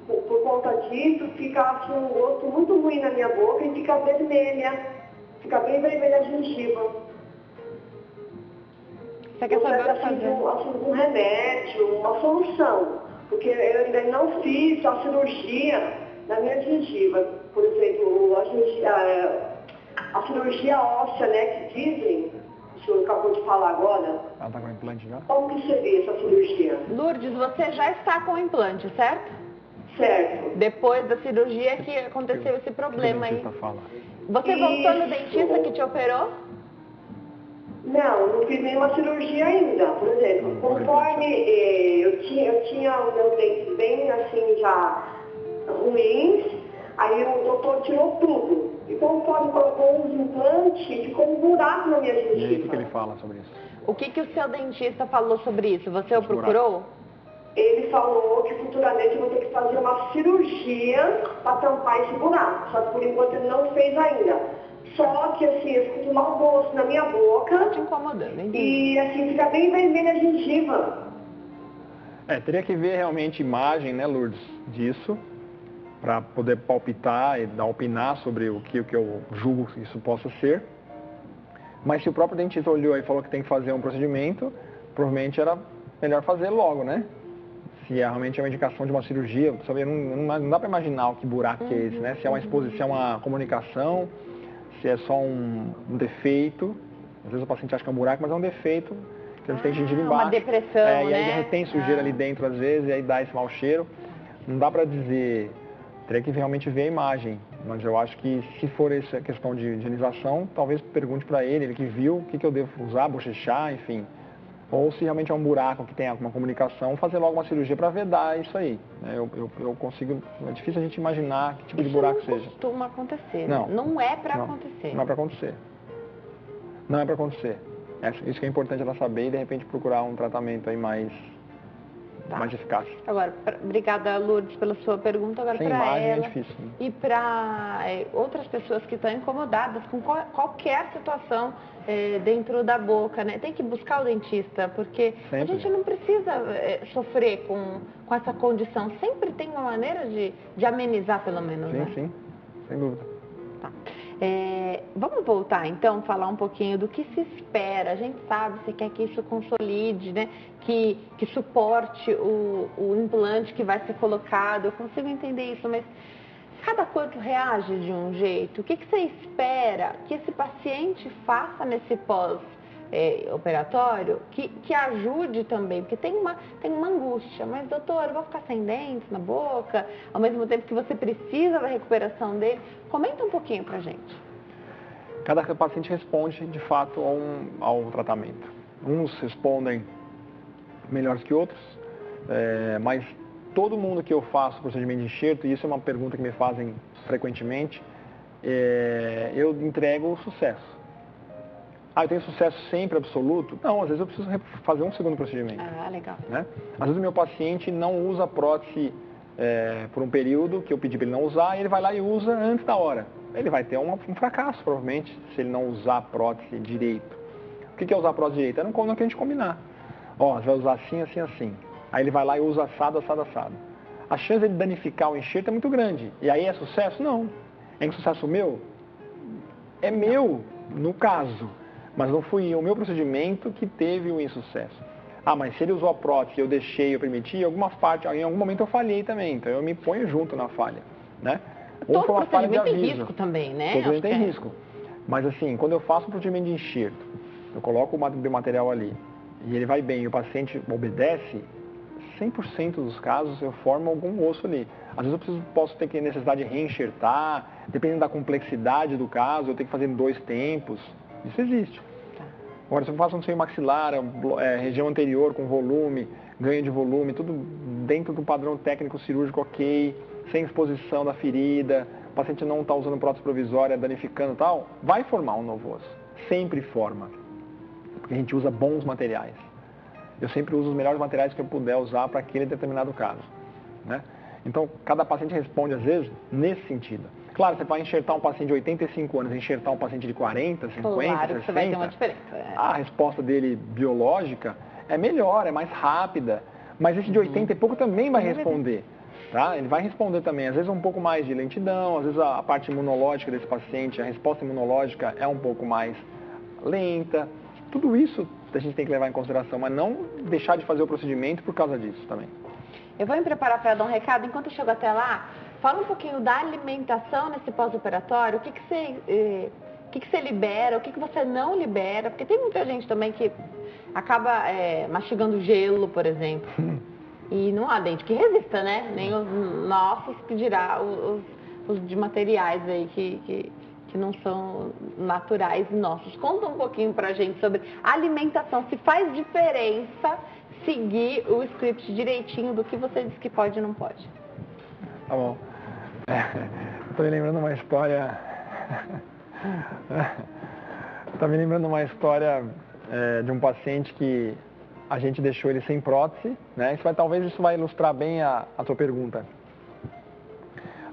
Por conta disso, fica assim, um gosto muito ruim na minha boca e fica vermelha. Fica bem vermelha a gengiva. Você quer saber o que fazer? Um remédio, uma solução. Porque eu ainda não fiz a cirurgia na minha gengiva. Por exemplo, a cirurgia óssea, né, que dizem, o senhor acabou de falar agora. Ela está com implante já? Como que seria essa cirurgia? Lourdes, você já está com implante, certo? Certo. Depois da cirurgia que aconteceu esse problema aí. Você voltou no dentista que te operou? Não fiz nenhuma cirurgia ainda. Por exemplo, conforme eu tinha os meus dentes bem assim já ruins, aí o doutor tirou tudo. E conforme colocou os implantes, ficou um buraco na minha gengiva. E aí, o que ele fala sobre isso? O que o seu dentista falou sobre isso? Você o procurou? Ele falou que futuramente eu vou ter que fazer uma cirurgia para tampar esse buraco. Só que por enquanto ele não fez ainda. Só que assim, eu fico com mau gosto na minha boca. Tá te incomodando, hein? E assim, fica bem vermelha a gengiva. Teria que ver realmente imagem, né, Lourdes, disso, para poder palpitar e opinar sobre o que eu julgo que isso possa ser. Mas se o próprio dentista olhou e falou que tem que fazer um procedimento, provavelmente era melhor fazer logo, né? se realmente é uma indicação de uma cirurgia, sabe? Não dá para imaginar o que buraco que é esse, né? Se é uma exposição, se é uma comunicação, se é só um defeito. Às vezes o paciente acha que é um buraco, mas é um defeito, que a gente tem gengiva embaixo. Uma depressão, E aí né? retém sujeira ali dentro às vezes, e aí dá esse mau cheiro. Não dá para dizer, teria que realmente ver a imagem, mas eu acho que se for essa questão de higienização, talvez pergunte para ele que viu, o que eu devo usar, bochechar, enfim. Ou se realmente é um buraco que tem alguma comunicação, fazer logo uma cirurgia para vedar isso aí. Eu consigo, é difícil a gente imaginar que tipo de buraco seja. Isso não costuma acontecer, Não. né? Não é para acontecer. Não é para acontecer. Não é para acontecer. Isso que é importante ela saber e de repente procurar um tratamento aí mais eficaz. Agora, obrigada, Lourdes, pela sua pergunta. Agora, sem para imagem ela é difícil, né? E para outras pessoas que estão incomodadas com qualquer situação dentro da boca, né? Tem que buscar o dentista, porque Sempre. A gente não precisa sofrer com essa condição. Sempre tem uma maneira de amenizar, pelo menos, Sim, né? sim, sem dúvida. Tá. Vamos voltar então, falar um pouquinho do que se espera. A gente sabe, você quer que isso consolide, né? Que suporte o implante que vai ser colocado. Eu consigo entender isso, mas cada quanto reage de um jeito? O que você espera que esse paciente faça nesse pós-operatório que ajude também? Porque tem uma angústia, mas doutor, eu vou ficar sem dentes na boca, ao mesmo tempo que você precisa da recuperação dele. Comenta um pouquinho pra gente. Cada paciente responde, de fato, ao tratamento. Uns respondem melhores que outros, mas todo mundo que eu faço procedimento de enxerto, e isso é uma pergunta que me fazem frequentemente, eu entrego o sucesso. Eu tenho sucesso sempre absoluto? Não, às vezes eu preciso fazer um segundo procedimento. Legal. Né? Às vezes o meu paciente não usa prótese por um período que eu pedi para ele não usar, e ele vai lá e usa antes da hora. Ele vai ter um fracasso, provavelmente, se ele não usar a prótese direito. O que é usar a prótese direito? É no que a gente combinar. Você vai usar assim, assim, assim. Aí ele vai lá e usa assado, assado, assado. A chance de ele danificar o enxerto é muito grande. E aí é sucesso? Não. É sucesso meu? É meu, no caso. Mas não fui o meu procedimento que teve o insucesso. Mas se ele usou a prótese, eu deixei, eu permiti, em algum momento eu falhei também. Então eu me ponho junto na falha. Né? Ou Todo foi uma falha de procedimento tem aviso. risco também, né? Todo procedimento tem risco. Mas assim, quando eu faço um procedimento de enxerto, eu coloco o material ali, e ele vai bem, e o paciente obedece, 100% dos casos eu formo algum osso ali. Às vezes eu posso ter necessidade de reenxertar, dependendo da complexidade do caso, eu tenho que fazer em 2 tempos. Isso existe. Agora, se eu faço um seio maxilar, região anterior com volume, ganho de volume, tudo dentro do padrão técnico cirúrgico ok, sem exposição da ferida, o paciente não está usando prótese provisória, danificando e tal, vai formar um novo osso. Sempre forma. Porque a gente usa bons materiais. Eu sempre uso os melhores materiais que eu puder usar para aquele determinado caso. Né? Então, cada paciente responde, às vezes, nesse sentido. Claro, você vai enxertar um paciente de 85 anos, enxertar um paciente de 40, 50, claro, 60, você vai ter uma diferença. A resposta dele biológica é melhor, é mais rápida. Mas esse de 80 e pouco também vai responder. Tá? Ele vai responder também, às vezes um pouco mais de lentidão, às vezes a parte imunológica desse paciente, a resposta imunológica é um pouco mais lenta. Tudo isso a gente tem que levar em consideração, mas não deixar de fazer o procedimento por causa disso também. Eu vou me preparar para dar um recado. Enquanto eu chego até lá, fala um pouquinho da alimentação nesse pós-operatório. O que você libera, o que você não libera? Porque tem muita gente também que acaba mastigando gelo, por exemplo. E não há dente que resista, né? Nem os nossos, que dirá os de materiais aí que não são naturais nossos. Conta um pouquinho pra gente sobre alimentação. Se faz diferença seguir o script direitinho do que você diz que pode e não pode. Tá bom. Estou me lembrando uma história... de um paciente que a gente deixou ele sem prótese, né? Talvez isso vai ilustrar bem a tua pergunta.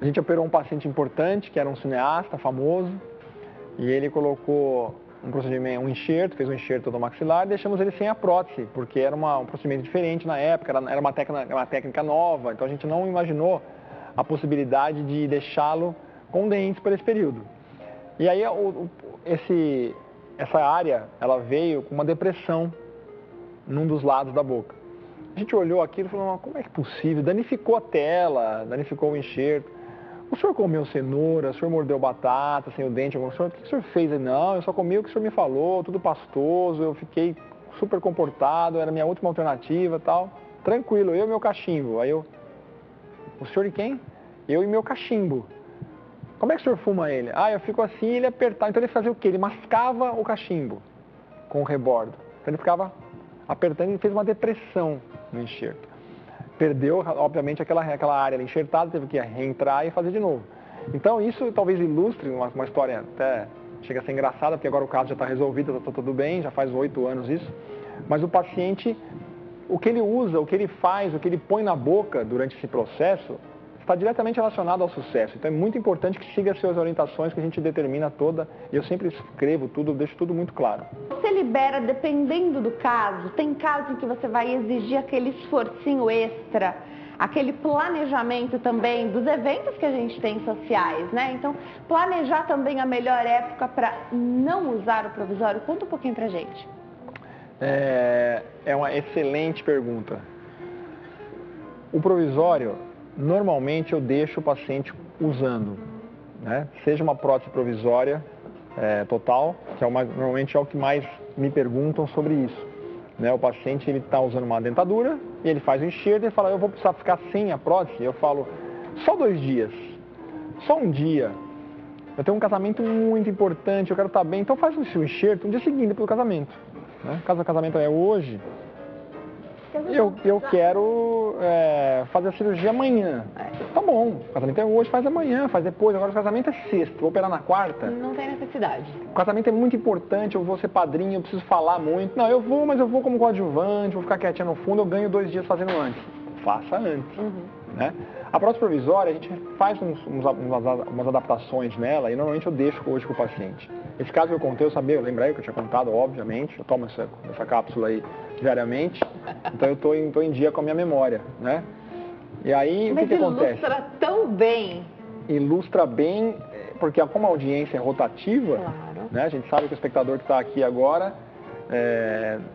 A gente operou um paciente importante, que era um cineasta famoso, e ele colocou um enxerto, fez um enxerto do maxilar, e deixamos ele sem a prótese, porque era um procedimento diferente na época, era uma técnica nova, então a gente não imaginou a possibilidade de deixá-lo com dentes por esse período. E aí essa área, ela veio com uma depressão num dos lados da boca. A gente olhou aquilo e falou, como é que é possível? Danificou a tela, danificou o enxerto. O senhor comeu cenoura, o senhor mordeu batata sem o dente, o que o senhor fez? Não, eu só comi o que o senhor me falou, tudo pastoso, eu fiquei super comportado, era a minha última alternativa e tal. Tranquilo, eu e meu cachimbo. Aí eu, o senhor e quem? Eu e meu cachimbo. Como é que o senhor fuma ele? Eu fico assim e ele apertava. Então ele fazia o quê? Ele mascava o cachimbo com o rebordo. Então ele ficava apertando e fez uma depressão no enxerto. Perdeu, obviamente, aquela área ali enxertada, teve que reentrar e fazer de novo. Então isso talvez ilustre uma história até chega a ser engraçada, porque agora o caso já está resolvido, está tudo bem, já faz 8 anos isso. Mas o paciente, o que ele usa, o que ele faz, o que ele põe na boca durante esse processo, está diretamente relacionado ao sucesso. Então é muito importante que siga as suas orientações, que a gente determina toda, e eu sempre escrevo tudo, deixo tudo muito claro. Você libera dependendo do caso? Tem caso em que você vai exigir aquele esforcinho extra, aquele planejamento também dos eventos que a gente tem sociais, né? Então, planejar também a melhor época para não usar o provisório? Conta um pouquinho pra gente. É uma excelente pergunta. O provisório, normalmente eu deixo o paciente usando, né? Seja uma prótese provisória total, que normalmente é o que mais me perguntam sobre isso. Né? O paciente está usando uma dentadura e ele faz o enxerto e fala, eu vou precisar ficar sem a prótese. Eu falo, só 2 dias, só um dia. Eu tenho um casamento muito importante, eu quero estar bem, então faz o seu enxerto no dia seguinte pelo casamento. Né? Caso o casamento é hoje, eu quero fazer a cirurgia amanhã. Tá bom, o casamento é hoje, faz amanhã, faz depois. Agora o casamento é sexta, vou operar na quarta. Não tem necessidade. O casamento é muito importante, eu vou ser padrinho, eu preciso falar muito. Não, eu vou, mas eu vou como coadjuvante, vou ficar quietinha no fundo, eu ganho 2 dias fazendo antes. Faça antes. Né? A prótese provisória, a gente faz umas adaptações nela e normalmente eu deixo hoje com o paciente. Esse caso que eu contei, eu lembrei que eu tinha contado, obviamente, eu tomo essa cápsula aí diariamente, então eu estou em dia com a minha memória, né? E aí, o que acontece? Mas ilustra tão bem. Ilustra bem, porque como a audiência é rotativa, claro. Né, a gente sabe que o espectador que está aqui agora,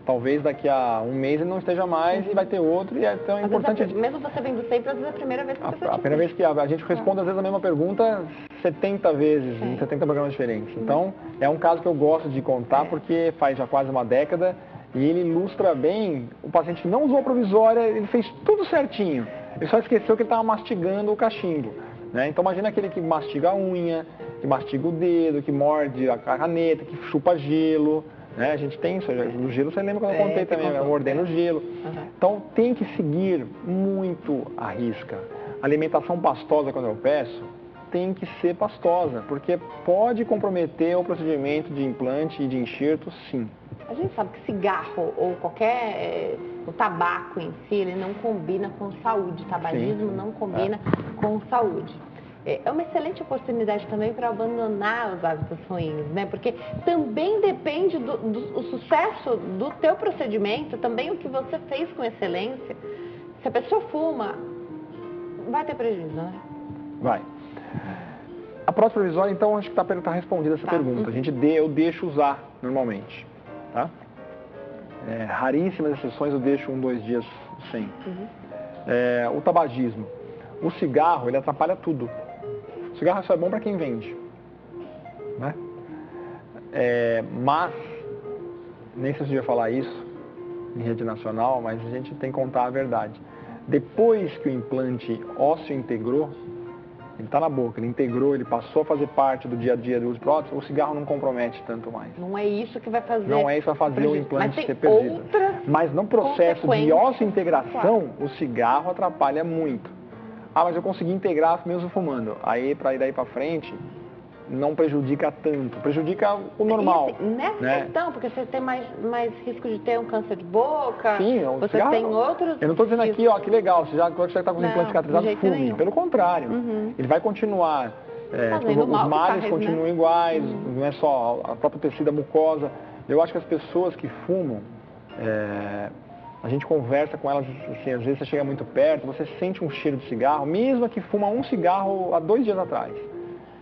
talvez daqui a um mês ele não esteja mais e vai ter outro, e então é importante... Mesmo você vendo sempre, às vezes é a primeira vez que você A primeira vez que a gente responde, às vezes, a mesma pergunta 70 vezes, em 70 programas diferentes. Então, é um caso que eu gosto de contar, porque faz já quase uma década, e ele ilustra bem, o paciente não usou a provisória, ele fez tudo certinho. Ele só esqueceu que ele estava mastigando o cachimbo. Né? Então imagina aquele que mastiga a unha, que mastiga o dedo, que morde a caneta, que chupa gelo. Né? A gente tem isso, no gelo você lembra quando eu contei também, mordendo o gelo. Então tem que seguir muito a risca. Alimentação pastosa, quando eu peço, tem que ser pastosa, porque pode comprometer o procedimento de implante e de enxerto, sim. A gente sabe que cigarro ou o tabaco em si, ele não combina com saúde. Tabagismo não combina com saúde. É uma excelente oportunidade também para abandonar os hábitos ruins, né? Porque também depende do sucesso do teu procedimento, também o que você fez com excelência. Se a pessoa fuma, vai ter prejuízo, né? Vai. A prótese provisória, então, acho que está respondida essa pergunta. Eu deixo usar normalmente. Tá? Raríssimas exceções eu deixo 1, 2 dias sem. O tabagismo. O cigarro, ele atrapalha tudo. O cigarro só é bom para quem vende. Né? Mas, nem sei se eu devia falar isso em rede nacional, mas a gente tem que contar a verdade. Depois que o implante ósseo integrou, ele está na boca, ele integrou, ele passou a fazer parte do dia a dia do uso de prótese, o cigarro não compromete tanto mais. Não é isso que vai fazer. Não é isso que vai fazer o implante ser perdido. Mas no processo de ósseo-integração, o cigarro atrapalha muito. Mas eu consegui integrar mesmo fumando. Aí, para ir daí para frente, não prejudica tanto. Prejudica o normal. E assim, nessa questão, porque você tem mais risco de ter um câncer de boca, sim, você cigarro, tem outros... Eu não estou dizendo aqui, que legal, você já está com os implantes cicatrizados, fume. Nenhum. Pelo contrário, ele vai continuar. Os males continuam iguais, não é só a própria tecido, a mucosa. Eu acho que as pessoas que fumam, a gente conversa com elas, assim, às vezes você chega muito perto, você sente um cheiro de cigarro, mesmo que fuma um cigarro há 2 dias atrás.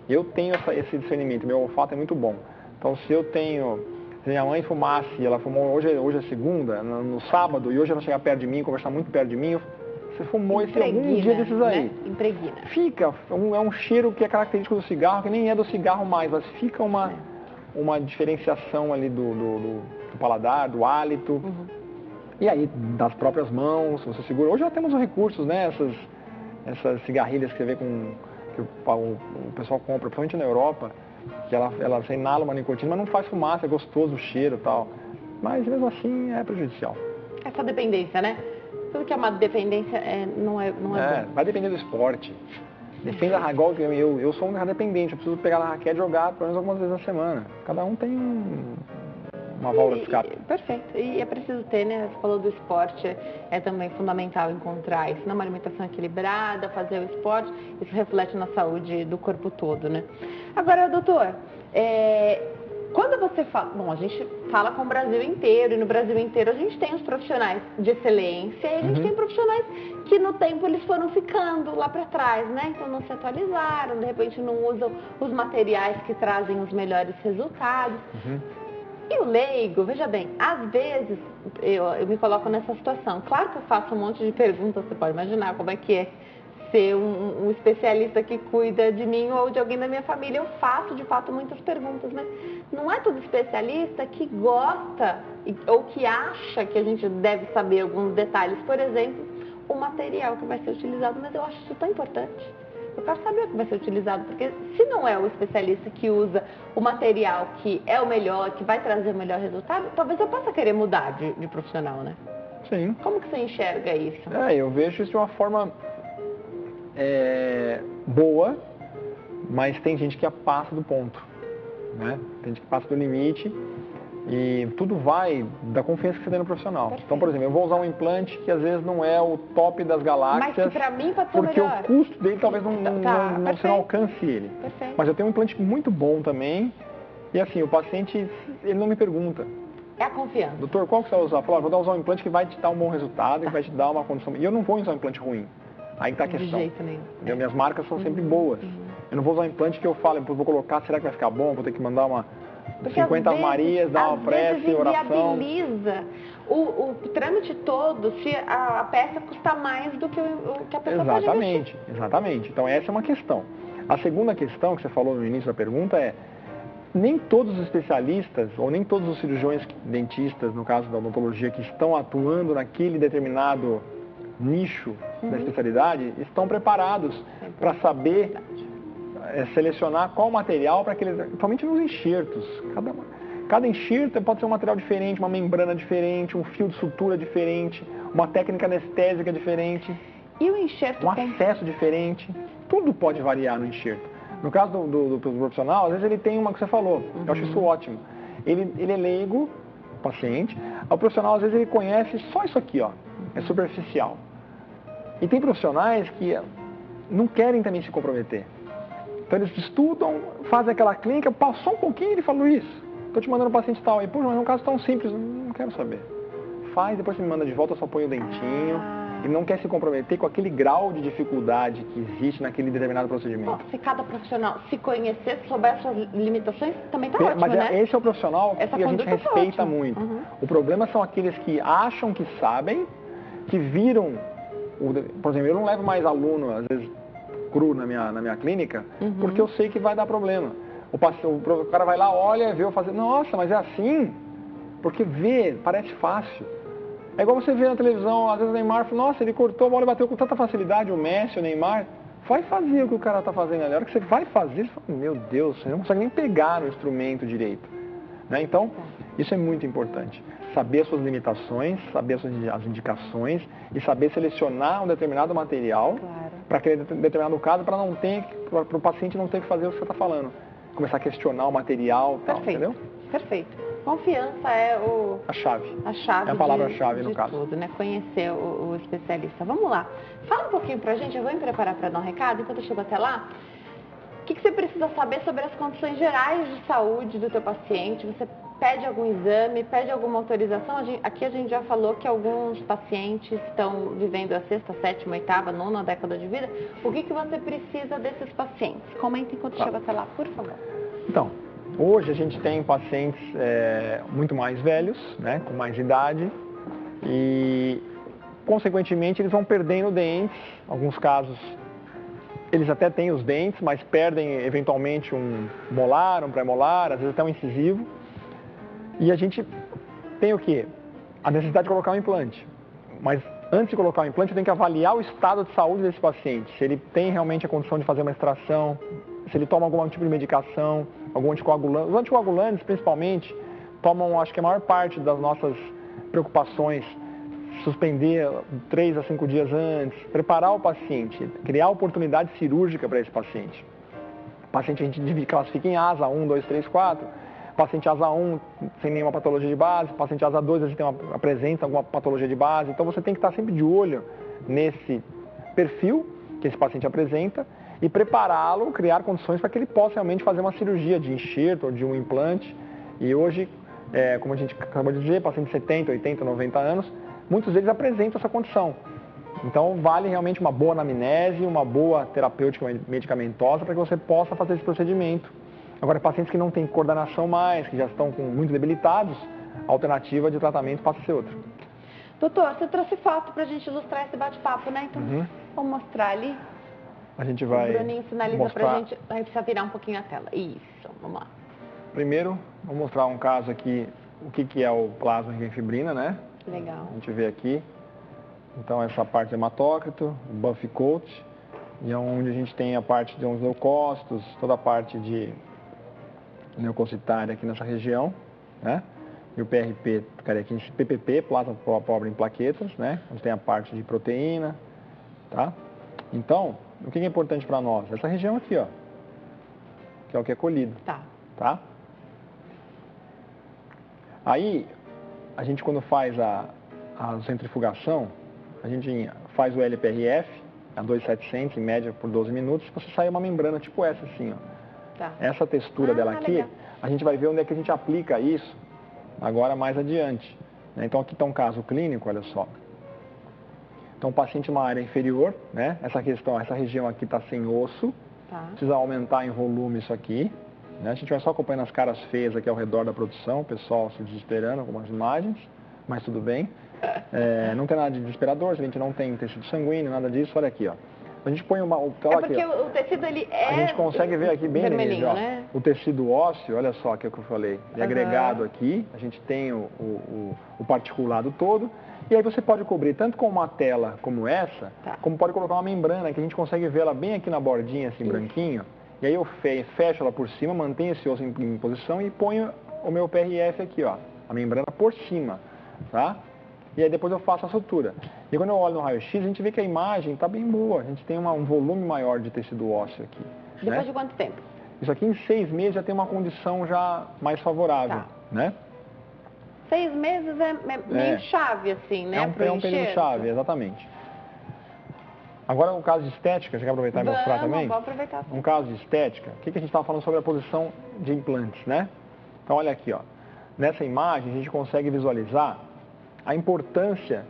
Eu tenho esse discernimento, meu olfato é muito bom. Então se eu tenho Se minha mãe fumasse, ela fumou, hoje é segunda, no sábado, e hoje ela chega perto de mim, conversar muito perto de mim, você fumou esse algum dia desses aí. Né? Impregna. Fica, é um cheiro que é característico do cigarro, que nem é do cigarro mais, mas fica uma diferenciação ali do paladar, do hálito. E aí, das próprias mãos, você segura. Hoje já temos os recursos, né? Essas cigarrilhas que você vê que o pessoal compra, principalmente na Europa, que ela você inala uma nicotina, mas não faz fumaça, é gostoso o cheiro e tal. Mas mesmo assim é prejudicial. Essa dependência, né? Tudo que é uma dependência não é bom. Vai depender do esporte. Depende da igual eu sou um dependente, eu preciso pegar na raquete e jogar pelo menos algumas vezes na semana. Cada um tem uma válvula de escape. Perfeito. E é preciso ter, né? Você falou do esporte, é também fundamental encontrar isso, uma alimentação equilibrada, fazer o esporte, isso reflete na saúde do corpo todo, né? Agora, doutor, quando você fala... Bom, a gente fala com o Brasil inteiro, e no Brasil inteiro a gente tem os profissionais de excelência, e a gente tem profissionais que no tempo eles foram ficando lá para trás, né? Então não se atualizaram, de repente não usam os materiais que trazem os melhores resultados. E o leigo, veja bem, às vezes eu me coloco nessa situação. Claro que eu faço um monte de perguntas, você pode imaginar como é que é ser um especialista que cuida de mim ou de alguém da minha família. Eu faço, de fato, muitas perguntas, mas não é todo especialista que gosta ou que acha que a gente deve saber alguns detalhes. Por exemplo, o material que vai ser utilizado, mas eu acho isso tão importante. Eu quero saber o que vai ser utilizado, porque se não é o especialista que usa o material que é o melhor, que vai trazer o melhor resultado, talvez eu possa querer mudar de profissional, né? Sim. Como que você enxerga isso? Eu vejo isso de uma forma boa, mas tem gente que passa do ponto, né? Tem gente que passa do limite. E tudo vai da confiança que você tem no profissional. Perfeito. Então, por exemplo, eu vou usar um implante que às vezes não é o top das galáxias. Mas que pra mim pode ser porque melhor. O custo dele talvez você não alcance ele. Perfeito. Mas eu tenho um implante muito bom também. E assim, o paciente, ele não me pergunta. É a confiança. Doutor, qual que você vai usar? Fala, vou usar um implante que vai te dar um bom resultado, que vai te dar uma condição. E eu não vou usar um implante ruim. Aí está a questão. De jeito nenhum. Minhas marcas são sempre boas. Eu não vou usar um implante que eu falo, vou colocar, será que vai ficar bom? Vou ter que mandar uma... Porque 50 Marias, dar uma prece, oração. Viabiliza o trâmite todo se a peça custa mais do que a pessoa pode investir. Exatamente. Então essa é uma questão. A segunda questão que você falou no início da pergunta é, nem todos os especialistas, ou nem todos os cirurgiões dentistas, no caso da odontologia, que estão atuando naquele determinado nicho da especialidade, estão preparados para saber selecionar qual material para aqueles, principalmente nos enxertos. Cada enxerto pode ser um material diferente, uma membrana diferente, um fio de sutura diferente, uma técnica anestésica diferente, e o enxerto acesso diferente. Tudo pode variar no enxerto. No caso do profissional, às vezes ele tem uma que você falou, eu acho isso ótimo. Ele é leigo, paciente, o profissional às vezes ele conhece só isso aqui, ó, é superficial. E tem profissionais que não querem também se comprometer. Então eles estudam, fazem aquela clínica, passou um pouquinho e ele falou isso. Estou te mandando um paciente tal. E, mas é um caso tão simples, não quero saber. Faz, depois você me manda de volta, só põe o dentinho. E não quer se comprometer com aquele grau de dificuldade que existe naquele determinado procedimento. Se cada profissional se conhecer, souber as suas limitações, também está ótimo, mas né? Esse é o profissional que a gente respeita muito. O problema são aqueles que acham que sabem, que viram... Por exemplo, eu não levo mais aluno, às vezes, cru na minha clínica, porque eu sei que vai dar problema. O cara vai lá, olha, vê eu fazer, nossa, mas é assim? Porque ver parece fácil. É igual você vê na televisão, às vezes o Neymar fala, nossa, ele cortou a bola e bateu com tanta facilidade, o Messi, o Neymar. Vai fazer o que o cara está fazendo ali. A hora que você vai fazer, você fala, meu Deus, você não consegue nem pegar no instrumento direito. Né? Então, isso é muito importante. Saber as suas limitações, saber as indicações e saber selecionar um determinado material para aquele determinado caso, para o paciente não ter que fazer o que você está falando. Começar a questionar o material, tal, entendeu? Perfeito. Confiança é a chave. A chave é a palavra-chave no caso. Tudo, né? Conhecer o especialista. Vamos lá. Fala um pouquinho pra gente, eu vou me preparar para dar um recado, enquanto eu chego até lá. O que você precisa saber sobre as condições gerais de saúde do teu paciente? Você pede algum exame, pede alguma autorização? Aqui a gente já falou que alguns pacientes estão vivendo a 6ª, 7ª, 8ª, 9ª década de vida. O que você precisa desses pacientes? Comenta enquanto chega até lá, por favor. Então, Hoje a gente tem pacientes muito mais velhos, né, com mais idade, e consequentemente eles vão perdendo dentes. Em alguns casos eles até têm os dentes, mas perdem eventualmente um molar, um pré-molar, às vezes até um incisivo. E a gente tem o quê? A necessidade de colocar um implante. Mas antes de colocar o implante, eu tenho que avaliar o estado de saúde desse paciente. Se ele tem realmente a condição de fazer uma extração, se ele toma algum tipo de medicação, algum anticoagulante. Os anticoagulantes, principalmente, tomam, acho que a maior parte das nossas preocupações. Suspender 3 a 5 dias antes, preparar o paciente, criar oportunidade cirúrgica para esse paciente. O paciente a gente classifica em asa 1, 2, 3, 4. Paciente asa 1 sem nenhuma patologia de base, paciente asa 2 a gente apresenta alguma patologia de base. Então você tem que estar sempre de olho nesse perfil que esse paciente apresenta e prepará-lo, criar condições para que ele possa realmente fazer uma cirurgia de enxerto ou de um implante. E hoje, como a gente acabou de dizer, paciente de 70, 80, 90 anos, muitos deles apresentam essa condição. Então vale realmente uma boa anamnese, uma boa terapêutica medicamentosa para que você possa fazer esse procedimento. Agora, pacientes que não têm coordenação mais, que já estão muito debilitados, a alternativa de tratamento passa a ser outra. Doutor, você trouxe foto para a gente ilustrar esse bate-papo, né? Então, vamos mostrar ali. A gente vai O Bruninho sinaliza para a gente, vai precisar virar um pouquinho a tela. Isso, vamos lá. Primeiro, vou mostrar um caso aqui, o que é o plasma riquenfibrina, né? Legal. A gente vê aqui. Então, essa parte do hematócrito, o buff coat, e é onde a gente tem a parte de uns leucócitos, toda a parte de leucocitária aqui nessa região, né? E o PRP, aqui, PPP, plasma pobre em plaquetas, né? Onde tem a parte de proteína, tá? Então, o que é importante para nós? Essa região aqui, ó, que é o que é colhido, tá? Aí, a gente quando faz a centrifugação, a gente faz o LPRF, a 2.700 em média por 12 minutos, você sai uma membrana tipo essa assim, ó. Tá. Essa textura dela aqui, legal. A gente vai ver onde é que a gente aplica isso agora mais adiante. Né? Então aqui está um caso clínico, olha só. Então o paciente uma área inferior, né? Essa região aqui está sem osso, precisa aumentar em volume isso aqui. Né? A gente vai só acompanhando as caras feias aqui ao redor da produção, o pessoal se desesperando com as imagens, mas tudo bem. Não tem nada de desesperador, a gente não tem tecido sanguíneo, nada disso, olha aqui, ó. A gente põe porque aqui, o tecido ele a gente consegue ver aqui bem vermelhinho, ó, né? O tecido ósseo, olha só que é o que eu falei, ele é agregado aqui, a gente tem o particulado todo, e aí você pode cobrir tanto com uma tela como essa, como pode colocar uma membrana, que a gente consegue ver ela bem aqui na bordinha, assim, branquinho, e aí eu fecho ela por cima, mantenho esse osso em posição e ponho o meu PRF aqui, ó, a membrana por cima, tá? E aí depois eu faço a sutura. E quando eu olho no raio-x, a gente vê que a imagem está bem boa. A gente tem um volume maior de tecido ósseo aqui. Depois de quanto tempo? Isso aqui em 6 meses já tem uma condição já mais favorável, né? 6 meses é meio chave, assim, né? É um período chave, exatamente. Agora um caso de estética, você quer aproveitar e mostrar também? Vou aproveitar. Um caso de estética, o que a gente estava falando sobre a posição de implantes, né? Então olha aqui, ó. Nessa imagem a gente consegue visualizar a importância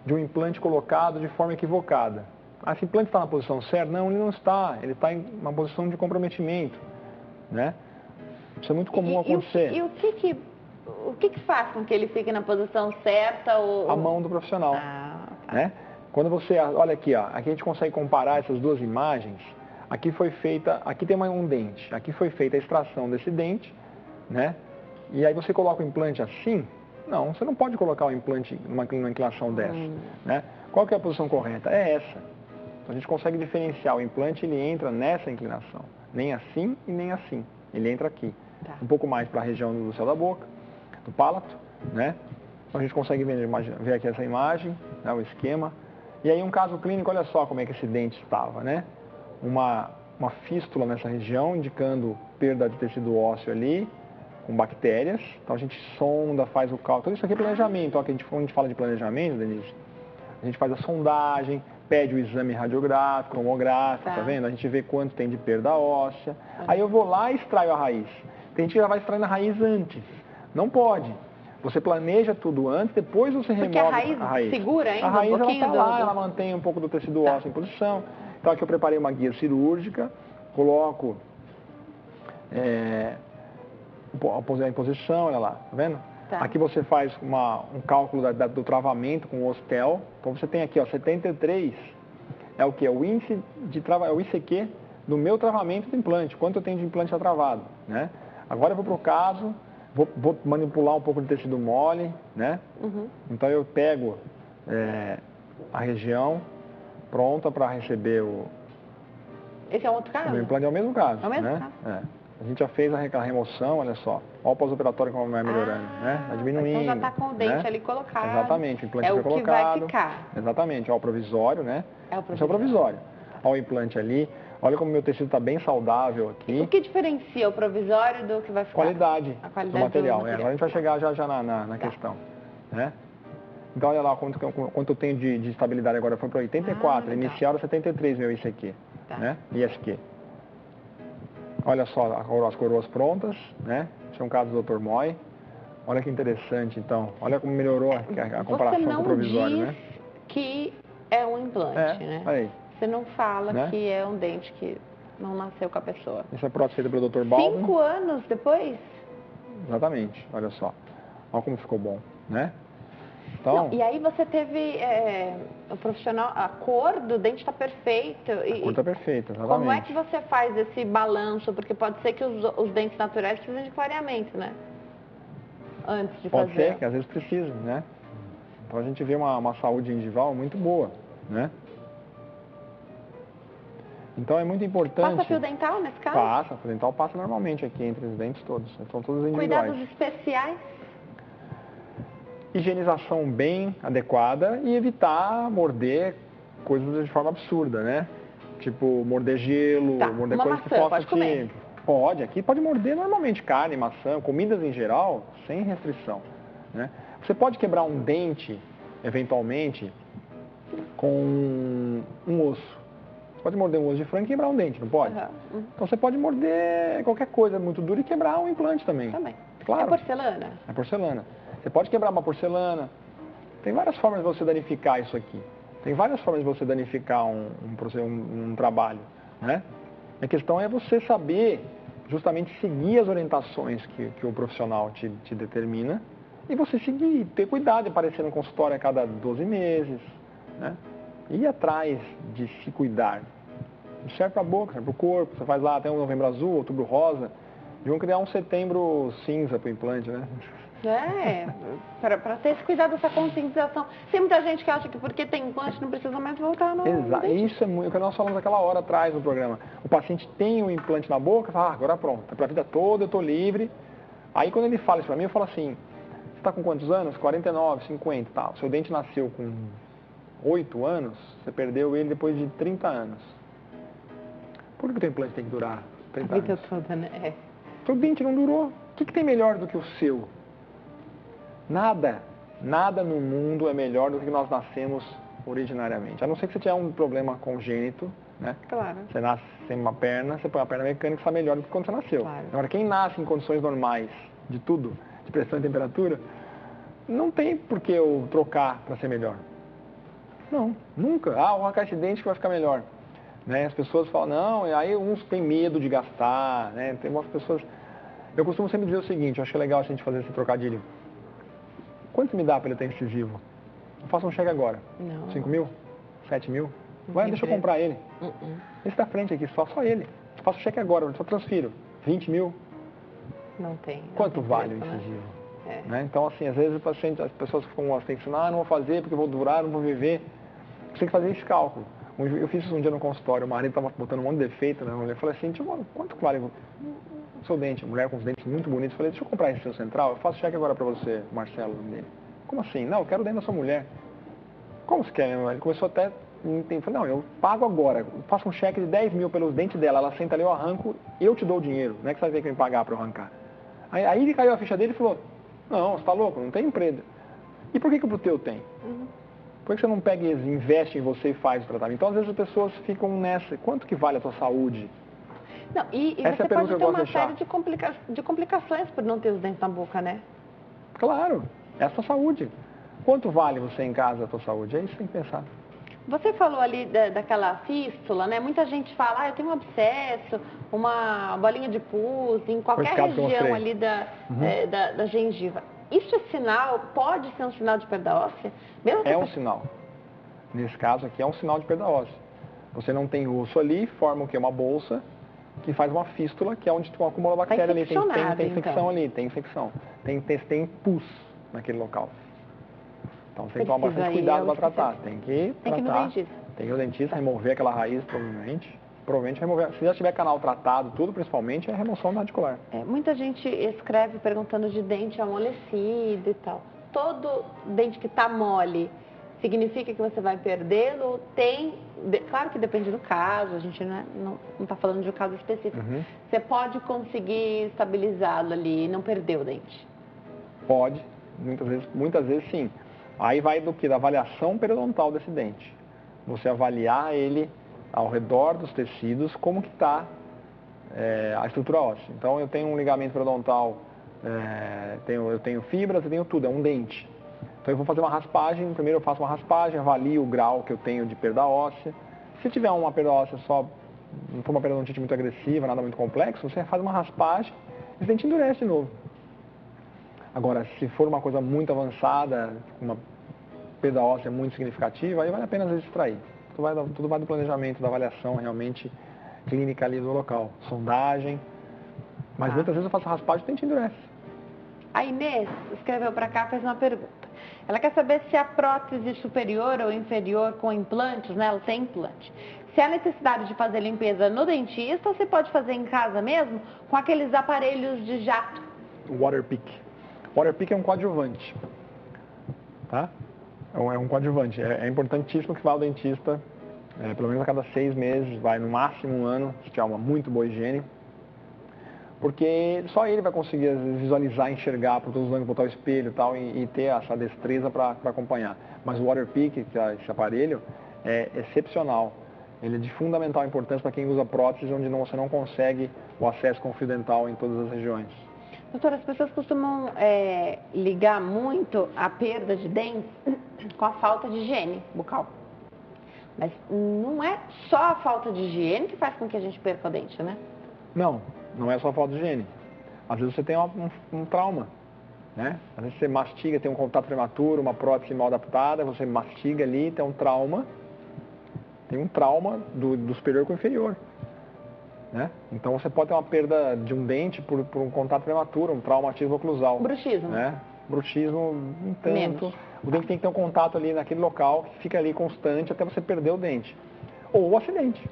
de um implante colocado de forma equivocada. Esse implante está na posição certa? Não, ele não está. Ele está em uma posição de comprometimento, né? Isso é muito comum acontecer. E o que faz com que ele fique na posição certa? A mão do profissional, né? Quando você, olha aqui, ó, aqui a gente consegue comparar essas duas imagens. Aqui foi feita, aqui tem um dente, aqui foi feita a extração desse dente, né? E aí você coloca o implante assim. Não, você não pode colocar o implante numa inclinação dessa. Né? Qual que é a posição correta? É essa. Então, a gente consegue diferenciar o implante, ele entra nessa inclinação. Nem assim e nem assim. Ele entra aqui. Um pouco mais para a região do céu da boca, do palato. Né? Então a gente consegue ver aqui essa imagem, né, o esquema. E aí um caso clínico, olha só como é que esse dente estava. Né? Uma fístula nessa região, indicando perda de tecido ósseo ali, com bactérias, então a gente sonda, faz o cálculo, tudo isso aqui é planejamento, ó, que quando a gente fala de planejamento, Denise, a gente faz a sondagem, pede o exame radiográfico, tomográfico, tá vendo? A gente vê quanto tem de perda óssea, aí eu vou lá e extraio a raiz. Tem gente que já vai extraindo a raiz antes, não pode. Você planeja tudo antes, depois você remove a raiz. Segura ainda a raiz, um pouquinho ela tá lá, ela mantém um pouco do tecido ósseo em posição. Então aqui eu preparei uma guia cirúrgica, coloco a imposição, olha lá, tá vendo? Tá. Aqui você faz um cálculo do travamento com o hostel. Então você tem aqui, ó, 73 é o que? É o índice é o ICQ do meu travamento do implante, quanto eu tenho de implante travado, né? Agora eu vou para o caso, vou manipular um pouco de tecido mole, né? Então eu pego a região pronta para receber Esse é um outro caso? o meu implante. É o mesmo caso, É o mesmo né? caso? A gente já fez a remoção, olha só. Olha o pós-operatório como vai melhorando, né? Vai diminuindo. Então já está com o dente né? ali colocado. Exatamente, o implante é foi o colocado. que vai ficar. Exatamente, olha o provisório, né? É o Esse é provisório. o provisório. Olha o implante ali. Olha como o meu tecido está bem saudável aqui. O que diferencia o provisório do que vai ficar? Qualidade, A qualidade do material. material. Agora a gente vai chegar já na questão, né? Então olha lá quanto eu tenho de estabilidade agora. Foi para 84, inicial era 73 meu ICQ, né? ISQ. Olha só as coroas prontas, né? Esse é um caso do Dr. Moy. Olha que interessante, então. Olha como melhorou a comparação com o provisório, né? Você não diz que é um implante, né? Olha aí. Você não fala Né? que é um dente que não nasceu com a pessoa. Essa é a prótese feita pelo Dr. Baldwin. 5 anos depois? Exatamente, olha só. Olha como ficou bom, né? Então, Não, e aí você teve o profissional, a cor do dente está perfeita. a cor está perfeita, exatamente. Como é que você faz esse balanço? Porque pode ser que os dentes naturais precisem de clareamento, né? Antes de fazer. Pode ser que às vezes precisa, né? Então a gente vê uma saúde gengival muito boa, né? Então é muito importante... Passa fio dental nesse caso? Passa, fio dental passa normalmente aqui entre os dentes todos. São todos individuais. Cuidados especiais? Higienização bem adequada e evitar morder coisas de forma absurda, né? Tipo, morder gelo, morder uma coisas que maçã, possam pode comer? Pode, aqui pode morder normalmente carne, maçã, comidas em geral, sem restrição, né? Você pode quebrar um dente, eventualmente, com um osso. Você pode morder um osso de frango e quebrar um dente, não pode? Então você pode morder qualquer coisa muito dura e quebrar um implante também. Também. Claro. É porcelana? É porcelana. Você pode quebrar uma porcelana. Tem várias formas de você danificar isso aqui. Tem várias formas de você danificar um trabalho, né? A questão é você saber justamente seguir as orientações que o profissional te determina e você seguir, ter cuidado de aparecer no consultório a cada 12 meses, né? Ir atrás de se cuidar. Isso serve para a boca, serve para o corpo. Você faz lá até um novembro azul, outubro rosa. Deviam criar um setembro cinza para o implante, né? Para ter esse cuidado, essa conscientização. Tem muita gente que acha que porque tem implante não precisa mais voltar no Exato. dente. Isso é muito o que nós falamos aquela hora atrás no programa. O paciente tem um implante na boca, fala, agora pronto, é para a vida toda, eu estou livre. Aí quando ele fala isso para mim, eu falo assim, você está com quantos anos? 49, 50, tá. O seu dente nasceu com 8 anos, você perdeu ele depois de 30 anos. Por que o teu implante tem que durar 30 anos? A vida toda, né? Seu dente não durou. O que tem melhor do que o seu? Nada no mundo é melhor do que nós nascemos originariamente. A não ser que você tenha um problema congênito, né? Claro. Você nasce sem uma perna, você põe uma perna mecânica, está melhor do que quando você nasceu. Claro. Agora, quem nasce em condições normais de tudo, de pressão e temperatura, não tem por que eu trocar para ser melhor. Não, nunca. Vou arrancar esse dente que vai ficar melhor. Né? As pessoas falam, não, e aí uns têm medo de gastar, né? Tem umas pessoas... Eu costumo sempre dizer o seguinte, eu acho que é legal a gente fazer esse trocadilho. Quanto me dá para ele ter incisivo? Eu faço um cheque agora. Não. 5 mil? 7 mil? Vai, deixa eu comprar ele. Esse da frente aqui, só ele. Eu faço cheque agora, eu só transfiro. 20 mil? Não tem. Quanto vale o incisivo? Né? Então, assim, às vezes as pessoas ficam pensando, não vou fazer porque eu vou durar, não vou viver. Você tem que fazer esse cálculo. Eu fiz isso um dia no consultório, o marido estava botando um monte de defeito, né? Eu falei assim, quanto vale o seu dente? A mulher com os dentes muito bonitos. Eu falei, deixa eu comprar esse seu central, eu faço cheque agora para você, Marcelo, o nome dele. Como assim? Não, eu quero o dente da sua mulher. Como você quer? Ele começou até... Eu falei, não, eu pago agora, eu faço um cheque de 10 mil pelos dentes dela, ela senta ali, eu arranco, eu te dou o dinheiro, não é que você vai ter que me pagar para eu arrancar. Aí ele caiu a ficha dele e falou, não, você está louco, não tem emprego. E por que o teu tem? Por que você não pega e investe em você e faz o tratamento? Então, às vezes as pessoas ficam nessa, quanto que vale a tua saúde? Não, e Essa você é a pode ter uma deixar. série de complicações por não ter os dentes na boca, né? Claro, é a sua saúde. Quanto vale você em casa a tua saúde? É isso que tem que pensar. Você falou ali daquela fístula, né? Muita gente fala, eu tenho um abscesso, uma bolinha de pus, em qualquer região ali da gengiva. Isso é sinal, pode ser um sinal de perda óssea? É um sinal. Nesse caso aqui é um sinal de perda óssea. Você não tem osso ali, forma o que? Uma bolsa que faz uma fístula, que é onde acumula bactéria ali. Tem infecção ali, tem infecção. Tem pus naquele local. Então você tem que tomar bastante cuidado para tratar. Tem que tratar. Tem que ir no dentista, remover aquela raiz, provavelmente. Provavelmente remover. Se já tiver canal tratado, tudo, principalmente, é remoção da articular. Muita gente escreve perguntando de dente amolecido e tal. Todo dente que está mole significa que você vai perdê-lo? Claro que depende do caso, a gente não está falando de um caso específico. Você pode conseguir estabilizá-lo ali e não perder o dente? Pode, muitas vezes sim. Aí vai do que? Da avaliação periodontal desse dente. Você avaliar ele ao redor dos tecidos, como que está a estrutura óssea. Então eu tenho um ligamento periodontal, eu tenho fibras, eu tenho tudo, é um dente. Então eu vou fazer uma raspagem, primeiro eu faço uma raspagem, avalio o grau que eu tenho de perda óssea. Se tiver uma perda óssea só, não for uma periodontite muito agressiva, nada muito complexo, você faz uma raspagem e esse dente endurece de novo. Agora, se for uma coisa muito avançada, uma perda óssea muito significativa, aí vale a pena às vezes extrair. Tudo vai do planejamento, da avaliação realmente clínica ali do local. Sondagem. Mas muitas vezes eu faço raspagem e o dente endurece. A Inês escreveu para cá, fez uma pergunta. Ela quer saber se a prótese superior ou inferior com implantes, né, ela tem implante, se há necessidade de fazer limpeza no dentista ou se pode fazer em casa mesmo com aqueles aparelhos de jato. Waterpik. Waterpik é um coadjuvante. Tá? É um coadjuvante. É importantíssimo que vá ao dentista, pelo menos a cada 6 meses, vai no máximo 1 ano, se tiver uma muito boa higiene. Porque só ele vai conseguir às vezes, visualizar, enxergar, por todos os ângulos, botar o espelho e tal, e ter essa destreza para acompanhar. Mas o Waterpik, que é esse aparelho, é excepcional. Ele é de fundamental importância para quem usa prótese, onde você não consegue o acesso com o fio dental em todas as regiões. Doutora, as pessoas costumam ligar muito a perda de dentes com a falta de higiene bucal. Mas não é só a falta de higiene que faz com que a gente perca o dente, né? Não é só falta de higiene. Às vezes você tem um trauma, né? Às vezes você mastiga, tem um contato prematuro, uma prótese mal adaptada, você mastiga ali, tem um trauma do superior com o inferior. Né? Então você pode ter uma perda de um dente por um contato prematuro, um traumatismo oclusal. Bruxismo. Né? Bruxismo, um tanto. Menos. O dente tem que ter um contato ali naquele local que fica ali constante até você perder o dente. Ou o acidente.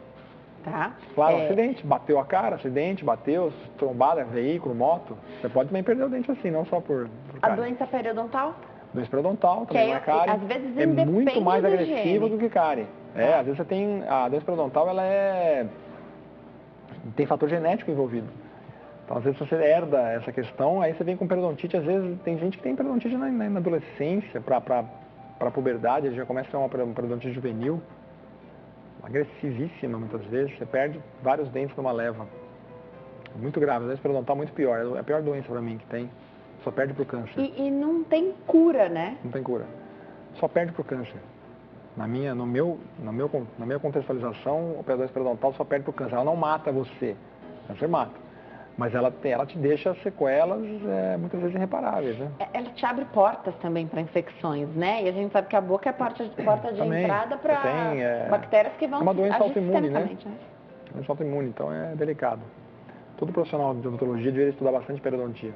Tá. Claro, acidente. Bateu a cara, acidente, bateu, trombada, veículo, moto. Você pode também perder o dente assim, não só por cárie. A doença periodontal? Doença periodontal também não é cárie. Às vezes é muito mais agressiva do que cárie. Às vezes você tem... A doença periodontal, ela tem fator genético envolvido. Então, às vezes, você herda essa questão, aí você vem com periodontite. Às vezes, tem gente que tem periodontite na adolescência, para a puberdade, já começa a ter uma periodontite juvenil, agressivíssima, muitas vezes. Você perde vários dentes numa leva. Muito grave. A doença periodontal é muito pior. É a pior doença para mim que tem. Só perde pro câncer. E não tem cura, né? Não tem cura. Só perde pro câncer. Na minha contextualização, a doença periodontal só perde pro câncer. Ela não mata você. Câncer mata. Mas ela te deixa sequelas muitas vezes irreparáveis, né? Ela te abre portas também para infecções, né? E a gente sabe que a boca é porta de entrada para bactérias que vão uma doença autoimune, né? né? Doença autoimune, então é delicado. Todo profissional de odontologia deveria estudar bastante periodontia.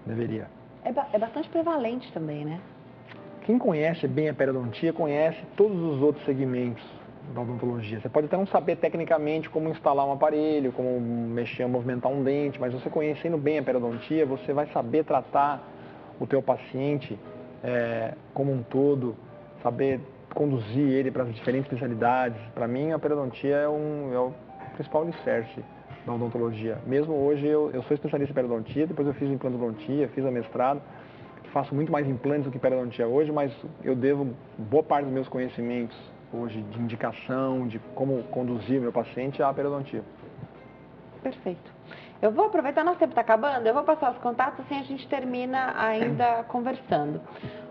Deveria. É bastante prevalente também, né? Quem conhece bem a periodontia conhece todos os outros segmentos da odontologia. Você pode até não saber tecnicamente como instalar um aparelho, como mexer, movimentar um dente, mas você conhecendo bem a periodontia, você vai saber tratar o teu paciente como um todo, saber conduzir ele para as diferentes especialidades. Para mim, a periodontia é o principal alicerce da odontologia. Mesmo hoje, eu sou especialista em periodontia, depois eu fiz implantodontia, fiz a mestrado, faço muito mais implantes do que periodontia hoje, mas eu devo boa parte dos meus conhecimentos hoje de indicação, de como conduzir o meu paciente à periodontia. Perfeito. Eu vou aproveitar, nosso tempo está acabando, eu vou passar os contatos, assim a gente termina ainda conversando.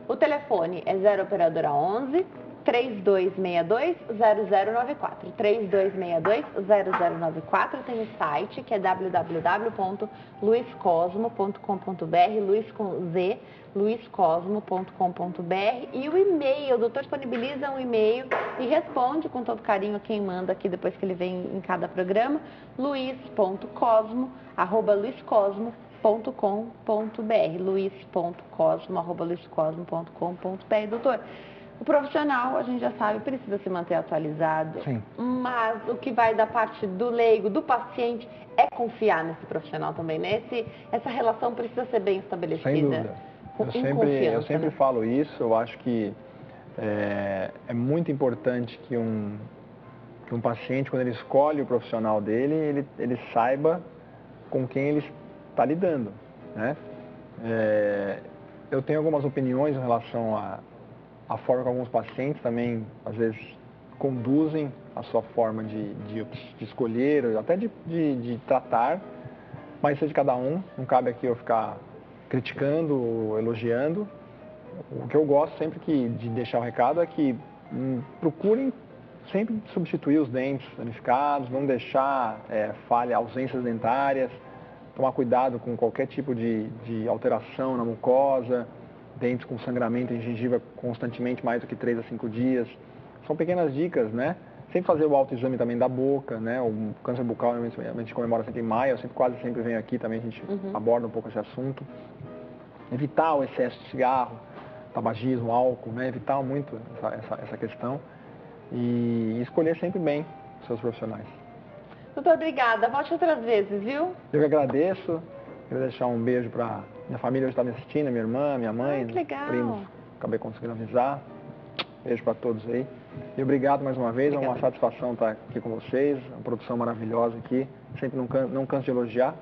O telefone é 0 operadora 11 3262-0094. 3262-0094. Tem o site que é www.luiscosmo.com.br, Luiz com Z, luiscosmo.com.br, e o e-mail. O doutor disponibiliza um e-mail e responde com todo carinho a quem manda aqui depois que ele vem em cada programa, luiz.cosmo@luiscosmo.com.br, luiz.cosmo@luiscosmo.com.br. Doutor, o profissional, a gente já sabe, precisa se manter atualizado. Sim. Mas o que vai da parte do leigo, do paciente, é confiar nesse profissional também, né? Essa relação precisa ser bem estabelecida. Sem dúvida. Eu sempre falo isso. Eu acho que é muito importante que um paciente, quando ele escolhe o profissional dele, ele saiba com quem ele está lidando, né? Eu tenho algumas opiniões em relação à forma que alguns pacientes também, às vezes, conduzem a sua forma de escolher, até de tratar, mas isso é de cada um. Não cabe aqui eu ficar criticando ou elogiando. O que eu gosto sempre de deixar o recado é que procurem sempre substituir os dentes danificados, não deixar falha, ausências dentárias, tomar cuidado com qualquer tipo de alteração na mucosa, dentes com sangramento em gengiva constantemente mais do que 3 a 5 dias. São pequenas dicas, né? Sempre fazer o autoexame também da boca, né? O câncer bucal, a gente comemora sempre em maio, quase sempre venho aqui também, a gente aborda um pouco esse assunto. Evitar o excesso de cigarro, tabagismo, álcool, né? Evitar muito essa questão e escolher sempre bem os seus profissionais. Doutor, obrigada. Volte outras vezes, viu? Eu que agradeço. Quero deixar um beijo para minha família hoje está me assistindo, minha irmã, minha mãe, primos. Acabei conseguindo avisar. Beijo para todos aí. E obrigado mais uma vez. É uma satisfação estar aqui com vocês. Uma produção maravilhosa aqui. Sempre não canso de elogiar.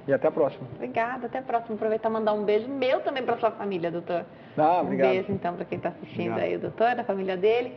E até a próxima. Obrigada, até a próxima. Aproveitar e mandar um beijo meu também para sua família, doutor. Obrigado. Um beijo, então, para quem está assistindo aí, o doutor, da família dele.